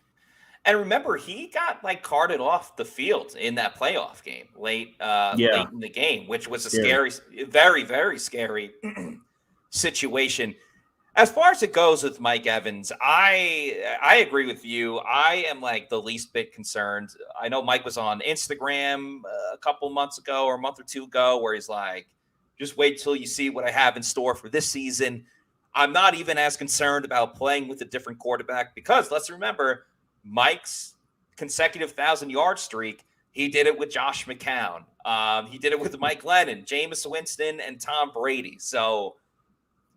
And remember, he got carted off the field in that playoff game late in the game, which was a scary, very, very scary situation. As far as it goes with Mike Evans, I agree with you. I am the least bit concerned. I know Mike was on Instagram a couple months ago or a month or two ago where he's like, just wait till you see what I have in store for this season. I'm not even as concerned about playing with a different quarterback, because let's remember Mike's consecutive 1,000-yard streak. He did it with Josh McCown. He did it with Mike Lennon, Jameis Winston, and Tom Brady. So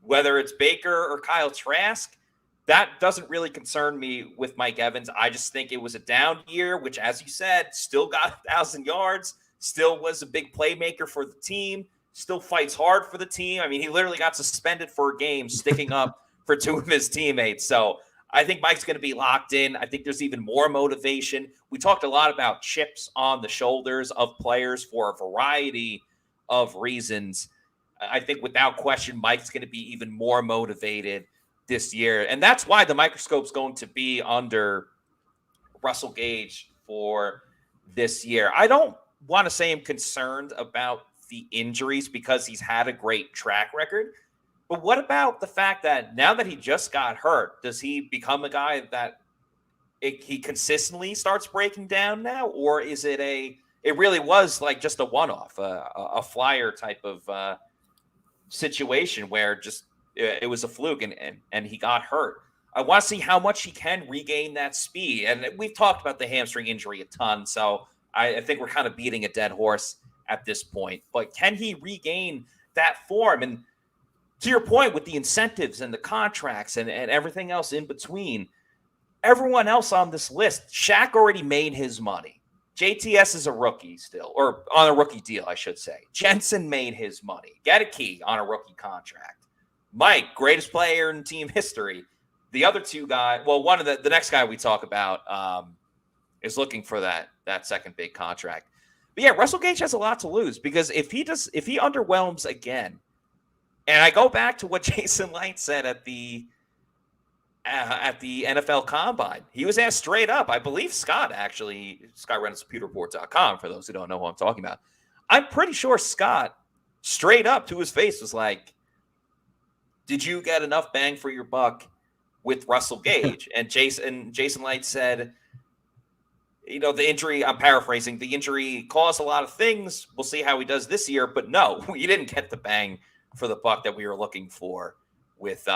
whether it's Baker or Kyle Trask, that doesn't really concern me with Mike Evans. I just think it was a down year, which, as you said, still got 1,000 yards, still was a big playmaker for the team, still fights hard for the team. I mean, he literally got suspended for a game sticking up for 2 of his teammates. So I think Mike's going to be locked in. I think there's even more motivation. We talked a lot about chips on the shoulders of players for a variety of reasons. I think without question, Mike's going to be even more motivated this year. And that's why the microscope's going to be under Russell Gage for this year. I don't want to say I'm concerned about the injuries, because he's had a great track record. But what about the fact that now that he just got hurt, does he become a guy that he consistently starts breaking down now? Or is it it really was just a one-off, a flyer type of situation where just it was a fluke and he got hurt? I want to see how much he can regain that speed. And we've talked about the hamstring injury a ton, so I think we're kind of beating a dead horse at this point. But can he regain that form? And to your point with the incentives and the contracts and everything else in between, everyone else on this list, Shaq already made his money. JTS is a rookie still, or on a rookie deal, I should say. Jensen made his money. Gedeke on a rookie contract. Mike, greatest player in team history. The other 2 guys, well, one of the next guy we talk about is looking for that second big contract. But yeah, Russell Gage has a lot to lose, because if he underwhelms again, and I go back to what Jason Light said at the NFL Combine, he was asked straight up. I believe Scott Reynolds, PewterReport.com, for those who don't know who I'm talking about. I'm pretty sure Scott, straight up to his face, was like, "Did you get enough bang for your buck with Russell Gage?" And Jason Light said, the injury, I'm paraphrasing, the injury caused a lot of things. We'll see how he does this year. But no, we didn't get the bang for the buck that we were looking for with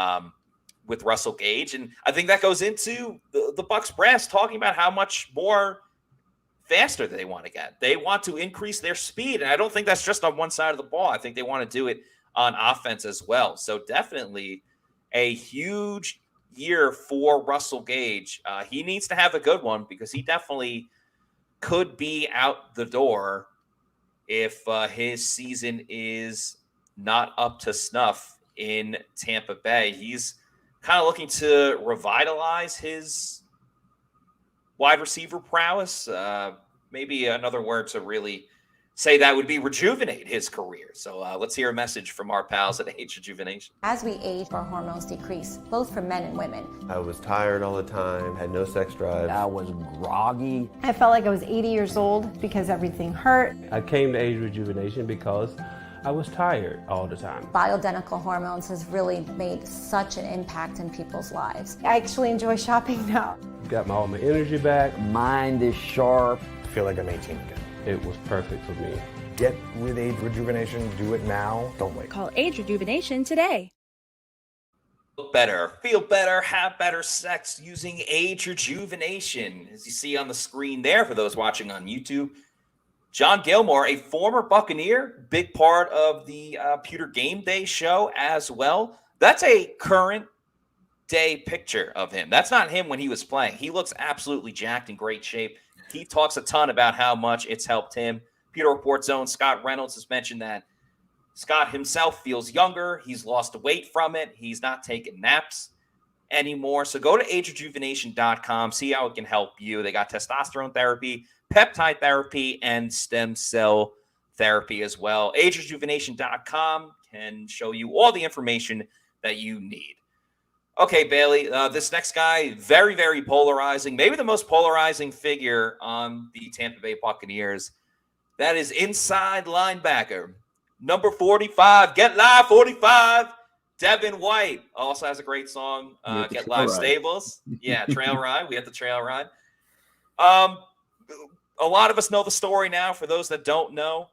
Russell Gage. And I think that goes into the Bucs brass talking about how much more faster they want to get. They want to increase their speed. And I don't think that's just on one side of the ball. I think they want to do it on offense as well. So definitely a huge year for Russell Gage. He needs to have a good one because he definitely could be out the door if his season is not up to snuff in Tampa Bay. He's kind of looking to revitalize his wide receiver prowess. Maybe another word to really say that would be rejuvenate his career. So let's hear a message from our pals at Age Rejuvenation. As we age, our hormones decrease, both for men and women. I was tired all the time, had no sex drive. I was groggy. I felt like I was 80 years old because everything hurt. I came to Age Rejuvenation because I was tired all the time. Bioidentical hormones has really made such an impact in people's lives. I actually enjoy shopping now. Got all my energy back. Mind is sharp. I feel like I'm 18 again. It was perfect for me. Get with Age Rejuvenation. Do it now. Don't wait. Call Age Rejuvenation today. Look better, feel better, have better sex using Age Rejuvenation. As you see on the screen there for those watching on YouTube, John Gilmore, a former Buccaneer, big part of the Pewter Game Day show as well. That's a current day picture of him. That's not him when he was playing. He looks absolutely jacked in great shape. He talks a ton about how much it's helped him. Pewter Report's own Scott Reynolds has mentioned that Scott himself feels younger. He's lost weight from it. He's not taking naps anymore. So go to agerejuvenation.com, see how it can help you. They got testosterone therapy, peptide therapy, and stem cell therapy as well. agerejuvenation.com can show you all the information that you need. Okay, Bailey, this next guy, very, very polarizing, maybe the most polarizing figure on the Tampa Bay Buccaneers. That is inside linebacker, number 45, Get Live 45, Devin White. Also has a great song, Get Live Stables. Yeah, Trail Ride. We had the Trail Ride. A lot of us know the story now. For those that don't know,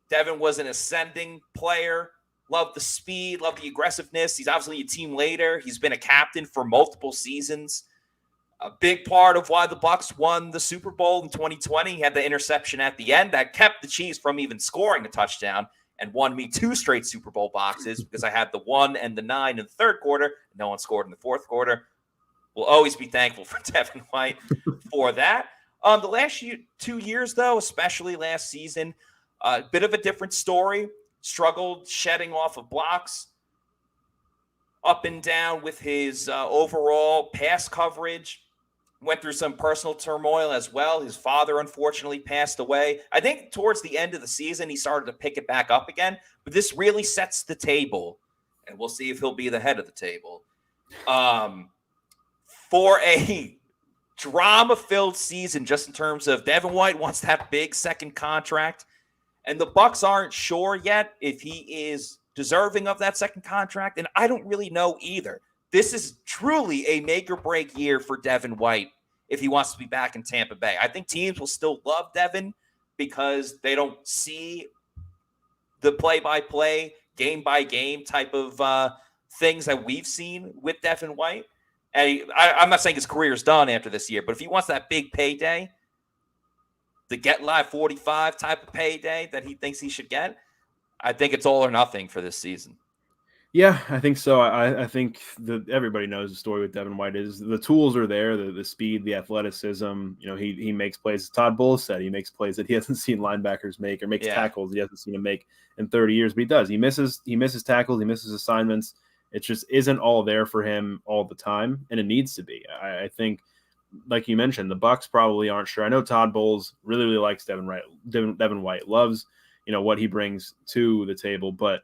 Devin was an ascending player. Loved the speed, loved the aggressiveness. He's obviously a team leader. He's been a captain for multiple seasons. A big part of why the Bucs won the Super Bowl in 2020. He had the interception at the end that kept the Chiefs from even scoring a touchdown and won me 2 straight Super Bowl boxes because I had the 1 and the 9 in the third quarter. No one scored in the fourth quarter. We'll always be thankful for Devin White for that. The last 2 years, though, especially last season, a bit of a different story. Struggled shedding off of blocks, up and down with his overall pass coverage. Went through some personal turmoil as well. His father, unfortunately, passed away. I think towards the end of the season, he started to pick it back up again. But this really sets the table, and we'll see if he'll be the head of the table, for a drama-filled season just in terms of Devin White wants that big second contract. And the Bucs aren't sure yet if he is deserving of that second contract, and I don't really know either. This is truly a make-or-break year for Devin White if he wants to be back in Tampa Bay. I think teams will still love Devin because they don't see the play-by-play, game-by-game type of things that we've seen with Devin White. And I'm not saying his career is done after this year, but if he wants that big payday, the Get Live 45 type of payday that he thinks he should get, I think it's all or nothing for this season. Yeah, I think so. I think everybody knows the story with Devin White is the tools are there, the speed, the athleticism. You know, he makes plays. Todd Bowles said he makes plays that he hasn't seen linebackers make, or makes tackles he hasn't seen him make in 30 years. But he does. He misses tackles. He misses assignments. It just isn't all there for him all the time, and it needs to be. I think, like you mentioned, the Bucs probably aren't sure. I know Todd Bowles really, really likes Devin White, loves, you know, what he brings to the table, but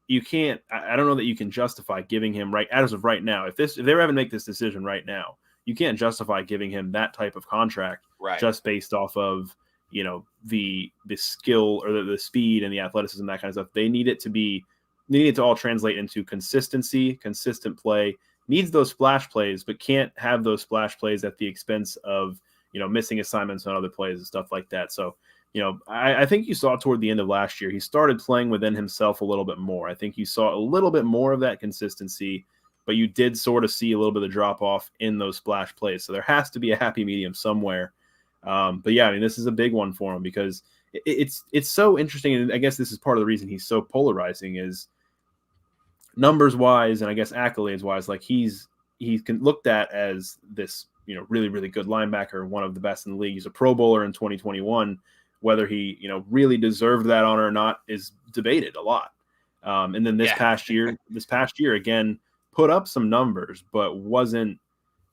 you can't. I don't know that you can justify giving him as of right now. If they were having to make this decision right now, you can't justify giving him that type of contract just based off of, you know, the skill or the speed and the athleticism, that kind of stuff. They need it to all translate into consistency, consistent play. Needs those splash plays, but can't have those splash plays at the expense of, you know, missing assignments on other plays and stuff like that. So, you know, I think you saw toward the end of last year, he started playing within himself a little bit more. I think you saw a little bit more of that consistency, but you did sort of see a little bit of drop off in those splash plays. So there has to be a happy medium somewhere. But yeah, I mean, this is a big one for him because it's so interesting, and I guess this is part of the reason he's so polarizing is numbers wise, and I guess accolades wise. Like he's looked at as this really really good linebacker, one of the best in the league. He's a Pro Bowler in 2021. Whether he really deserved that honor or not is debated a lot. And then this past year again put up some numbers, but wasn't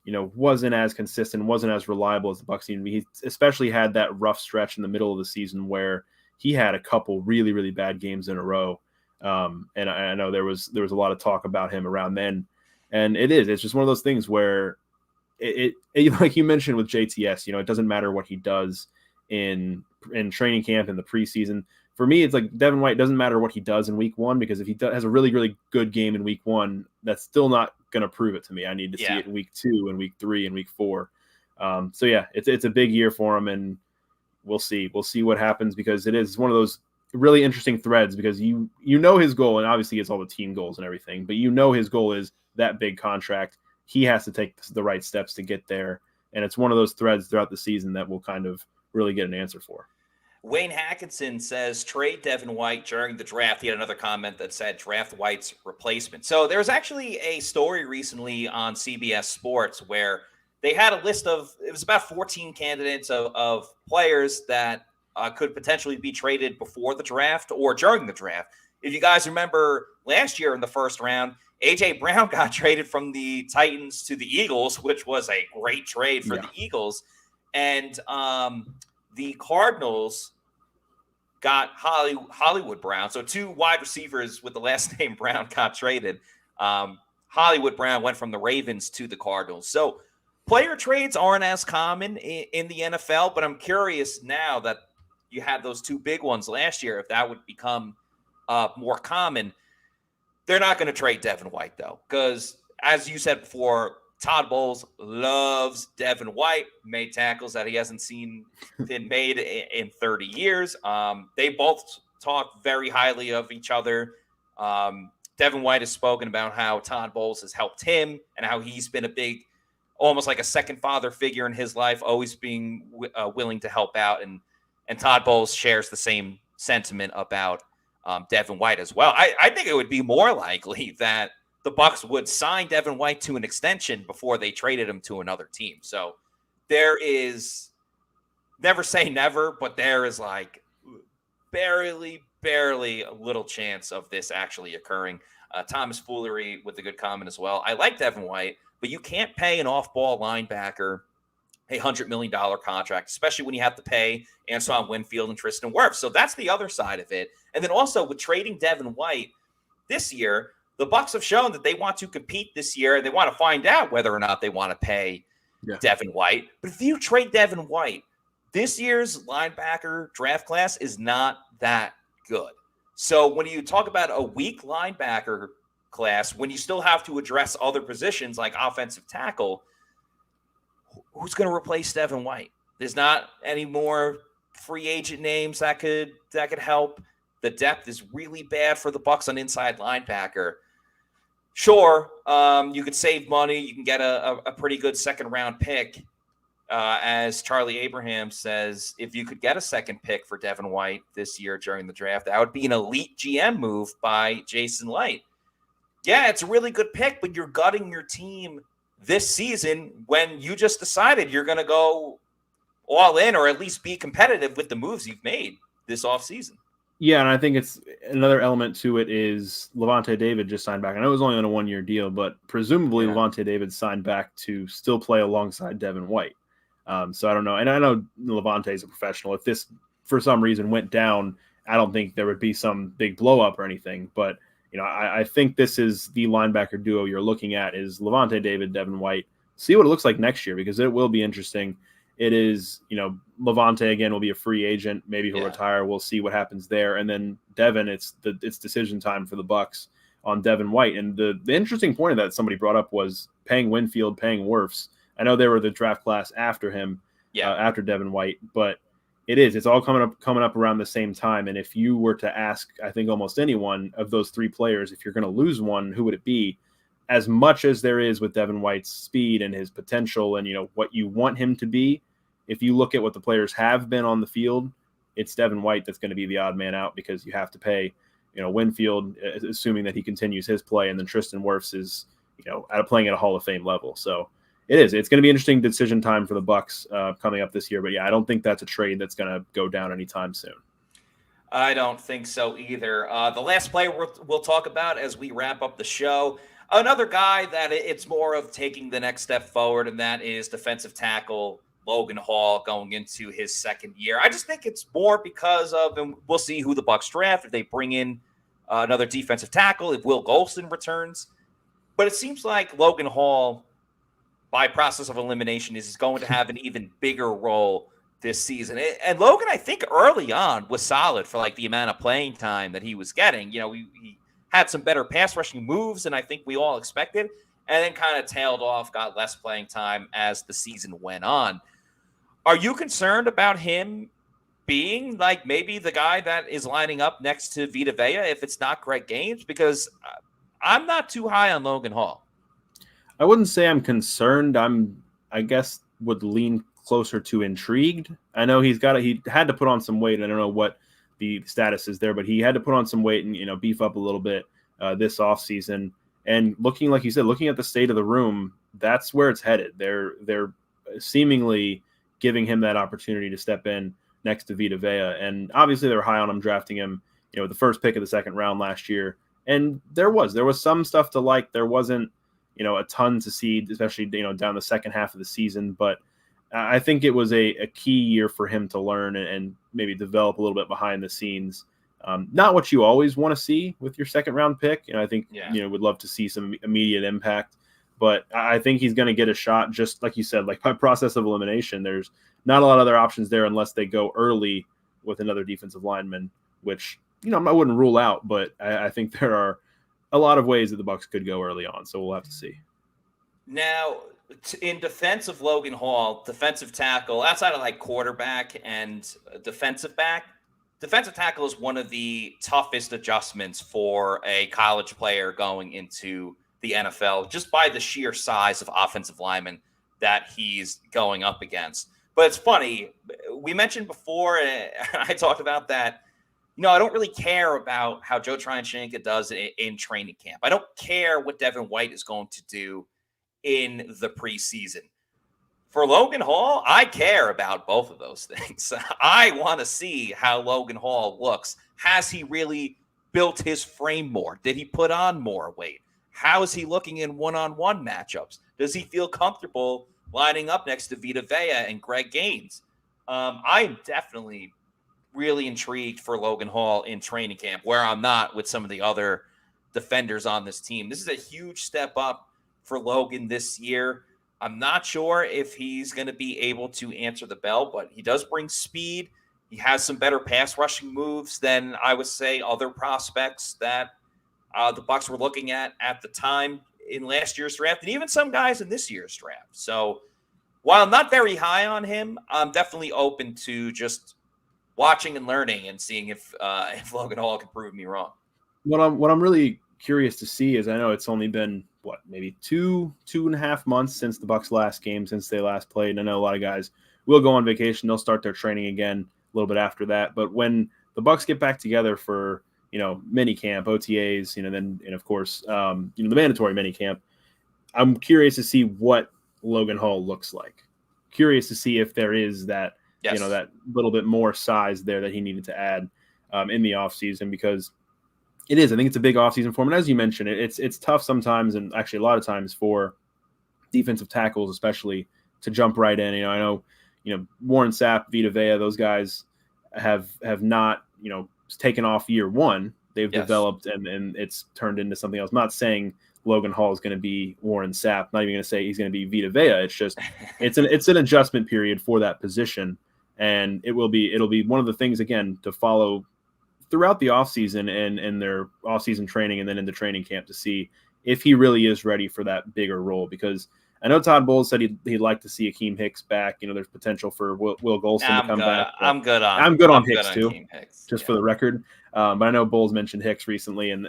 as consistent, wasn't as reliable as the Bucs needed. He especially had that rough stretch in the middle of the season where he had a couple really, really bad games in a row. And I know there was a lot of talk about him around then. And it's just one of those things where it like you mentioned with JTS, it doesn't matter what he does in training camp in the preseason. For me, it's like Devin White, doesn't matter what he does in week one, because if he has a really, really good game in week one, that's still not going to prove it to me. I need to see it in week 2 and week 3 and week 4. So yeah, it's a big year for him, and we'll see what happens, because it is one of those really interesting threads, because you know his goal, and obviously it's all the team goals and everything, but his goal is that big contract. He has to take the right steps to get there, and it's one of those threads throughout the season that we'll kind of really get an answer for. Wayne Hackinson says trade Devin White during the draft. He had another comment that said draft White's replacement. So there was actually a story recently on CBS Sports where they had a list of, it was about 14 candidates of players that could potentially be traded before the draft or during the draft. If you guys remember last year in the first round, A.J. Brown got traded from the Titans to the Eagles, which was a great trade for the Eagles. And the Cardinals got Hollywood Brown. So 2 wide receivers with the last name Brown got traded. Hollywood Brown went from the Ravens to the Cardinals. So player trades aren't as common in the NFL, but I'm curious now that you had those 2 big ones last year, if that would become more common. They're not going to trade Devin White, though, because as you said before, Todd Bowles loves Devin White, made tackles that he hasn't seen been made in 30 years. They both talk very highly of each other. Devin White has spoken about how Todd Bowles has helped him and how he's been a big, almost like a second father figure in his life, always being willing to help out. And Todd Bowles shares the same sentiment about Devin White as well. I think it would be more likely that the Bucs would sign Devin White to an extension before they traded him to another team. So there is, never say never, but there is like barely a little chance of this actually occurring. Thomas Foolery with a good comment as well. I like Devin White, but you can't pay an off-ball linebacker a $100 million contract, especially when you have to pay Antoine Winfield and Tristan Wirfs. So that's the other side of it. And then also with trading Devin White this year, the Bucs have shown that they want to compete this year, and they want to find out whether or not they want to pay Devin White. But if you trade Devin White, this year's linebacker draft class is not that good. So when you talk about a weak linebacker class, when you still have to address other positions like offensive tackle, who's going to replace Devin White? There's not any more free agent names that could help. The depth is really bad for the Bucs on inside linebacker. Sure, you could save money. You can get a pretty good second-round pick. As Charlie Abraham says, if you could get a second pick for Devin White this year during the draft, that would be an elite GM move by Jason Light. Yeah, it's a really good pick, but you're gutting your team this season when you just decided you're going to go all in or at least be competitive with the moves you've made this offseason. Yeah, and I think it's another element to it is Levante David just signed back. I know it was only on a 1-year deal, but presumably Levante David signed back to still play alongside Devin White. So I don't know. And I know Levante is a professional. If this, for some reason, went down, I don't think there would be some big blow up or anything. But, I think this is the linebacker duo you're looking at is Levante David, Devin White. See what it looks like next year, because it will be interesting. It is, Levante again will be a free agent. Maybe he'll retire. We'll see what happens there. And then Devin, it's decision time for the Bucs on Devin White. And the interesting point of that somebody brought up was paying Winfield, paying Wirfs. I know they were the draft class after him, after Devin White, but it's all coming up around the same time. And if you were to ask, I think almost anyone of those 3 players, if you're going to lose one, who would it be? As much as there is with Devin White's speed and his potential and what you want him to be, if you look at what the players have been on the field, it's Devin White that's going to be the odd man out because you have to pay, Winfield, assuming that he continues his play, and then Tristan Wirfs is, playing at a Hall of Fame level. So it's going to be interesting decision time for the Bucs coming up this year. But yeah, I don't think that's a trade that's going to go down anytime soon. I don't think so either. The last player we'll talk about as we wrap up the show, another guy that it's more of taking the next step forward, and that is defensive tackle Logan Hall going into his second year. I just think it's more because of, and we'll see who the Bucs draft, if they bring in another defensive tackle, if Will Golston returns. But it seems like Logan Hall, by process of elimination, is going to have an even bigger role this season. And Logan, I think early on was solid for like the amount of playing time that he was getting. He had some better pass rushing moves than I think we all expected, and then kind of tailed off, got less playing time as the season went on. Are you concerned about him being like maybe the guy that is lining up next to Vita Vea if it's not Greg Gaines? Because I'm not too high on Logan Hall. I wouldn't say I'm concerned. I guess would lean closer to intrigued. I know he had to put on some weight. I don't know what the status is there, but he had to put on some weight and beef up a little bit this offseason. And looking, like you said, looking at the state of the room, that's where it's headed. They're seemingly giving him that opportunity to step in next to Vita Vea. And obviously they were high on him, drafting him, the first pick of the second round last year. And there was some stuff to like. There wasn't, a ton to see, especially, down the second half of the season. But I think it was a key year for him to learn and maybe develop a little bit behind the scenes. Not what you always want to see with your second round pick. I think, would love to see some immediate impact. But I think he's going to get a shot, just like you said, like by process of elimination. There's not a lot of other options there unless they go early with another defensive lineman, which, I wouldn't rule out. But I think there are a lot of ways that the Bucs could go early on. So we'll have to see. Now, in defense of Logan Hall, defensive tackle, outside of like quarterback and defensive back, defensive tackle is one of the toughest adjustments for a college player going into the NFL, just by the sheer size of offensive linemen that he's going up against. But it's funny, we mentioned before, I talked about that, I don't really care about how Joe Tryon-Shoyinka does in training camp. I don't care what Devin White is going to do in the preseason. For Logan Hall, I care about both of those things. I want to see how Logan Hall looks. Has he really built his frame more? Did he put on more weight? How is he looking in one-on-one matchups? Does he feel comfortable lining up next to Vita Vea and Greg Gaines? I'm definitely really intrigued for Logan Hall in training camp, where I'm not with some of the other defenders on this team. This is a huge step up for Logan this year. I'm not sure if he's going to be able to answer the bell, but he does bring speed. He has some better pass rushing moves than I would say other prospects that the Bucs were looking at the time in last year's draft, and even some guys in this year's draft. So while I'm not very high on him, I'm definitely open to just watching and learning and seeing if Logan Hall can prove me wrong. What I'm really curious to see is, I know it's only been maybe two and a half months since the Bucs last game, since they last played. And I know a lot of guys will go on vacation. They'll start their training again a little bit after that. But when the Bucs get back together for, mini camp, OTAs, then, and of course, the mandatory mini camp, I'm curious to see what Logan Hall looks like. Curious to see if there is that, yes, that little bit more size there that he needed to add in the offseason, because I think it's a big offseason for him. And as you mentioned, it's tough sometimes, and actually a lot of times, for defensive tackles especially to jump right in. I know Warren Sapp, Vita Vea, those guys have not, taken off year one. They've developed and it's turned into something else. I'm not saying Logan Hall is going to be Warren Sapp. Not even going to say he's going to be Vita Vea. It's just it's an adjustment period for that position, and it'll be one of the things, again, to follow throughout the offseason and their offseason training and then in the training camp, to see if he really is ready for that bigger role. Because I know Todd Bowles said he'd like to see Akeem Hicks back. There's potential for Will Golston to come back. I'm good on Hicks too, just for the record. But I know Bowles mentioned Hicks recently, and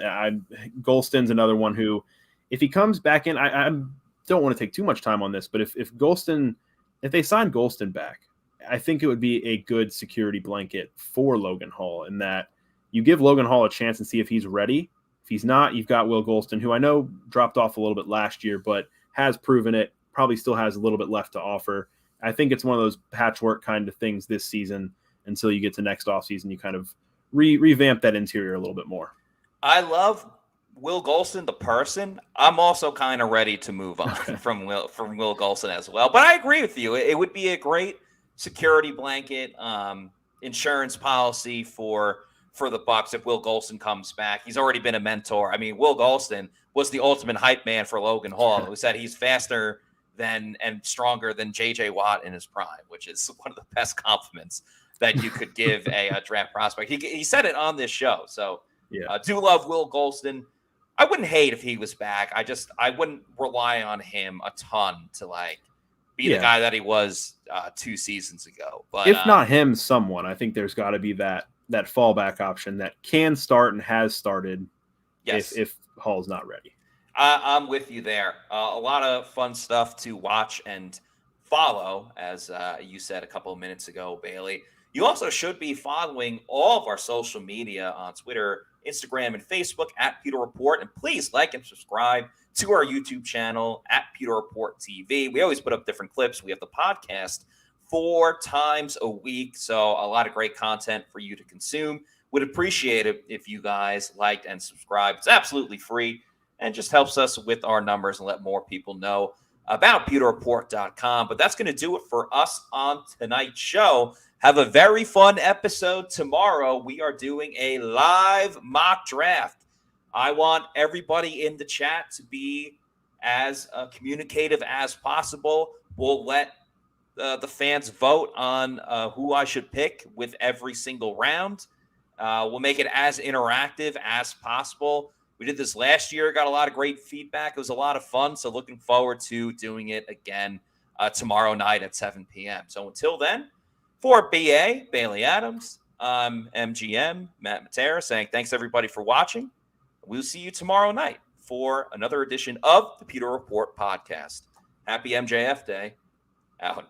Golston's another one who, if he comes back in, I don't want to take too much time on this, but if they sign Golston back, I think it would be a good security blanket for Logan Hall in that you give Logan Hall a chance and see if he's ready. If he's not, you've got Will Golston, who I know dropped off a little bit last year, but has proven it, probably still has a little bit left to offer. I think it's one of those patchwork kind of things this season until you get to next offseason. You kind of revamp that interior a little bit more. I love Will Golston, the person. I'm also kind of ready to move on from Will Golston as well. But I agree with you. It would be a great security blanket, insurance policy for the Bucs if Will Golston comes back. He's already been a mentor. I mean, Will Golston was the ultimate hype man for Logan Hall, who said he's faster than and stronger than J.J. Watt in his prime, which is one of the best compliments that you could give a draft prospect. He said it on this show. So do love Will Golston. I wouldn't hate if he was back. I wouldn't rely on him a ton to be the guy that he was 2 seasons ago. But if not him, someone. I think there's got to be that fallback option that can start and has started. Yes. If Hall's not ready. I'm with you there. A lot of fun stuff to watch and follow, as you said a couple of minutes ago, Bailey. You also should be following all of our social media on Twitter, Instagram, and Facebook at Pewter Report. And please like and subscribe to our YouTube channel at Pewter Report TV. We always put up different clips. We have the podcast 4 times a week. So a lot of great content for you to consume. Would appreciate it if you guys liked and subscribed. It's absolutely free and just helps us with our numbers and let more people know about pewterreport.com. But that's going to do it for us on tonight's show. Have a very fun episode tomorrow. We are doing a live mock draft. I want everybody in the chat to be as communicative as possible. We'll let the fans vote on who I should pick with every single round. We'll make it as interactive as possible. We did this last year, got a lot of great feedback. It was a lot of fun. So looking forward to doing it again tomorrow night at 7 p.m. So until then, for BA, Bailey Adams, MGM, Matt Matera, saying thanks everybody for watching. We'll see you tomorrow night for another edition of the Pewter Report podcast. Happy MJF Day. Out.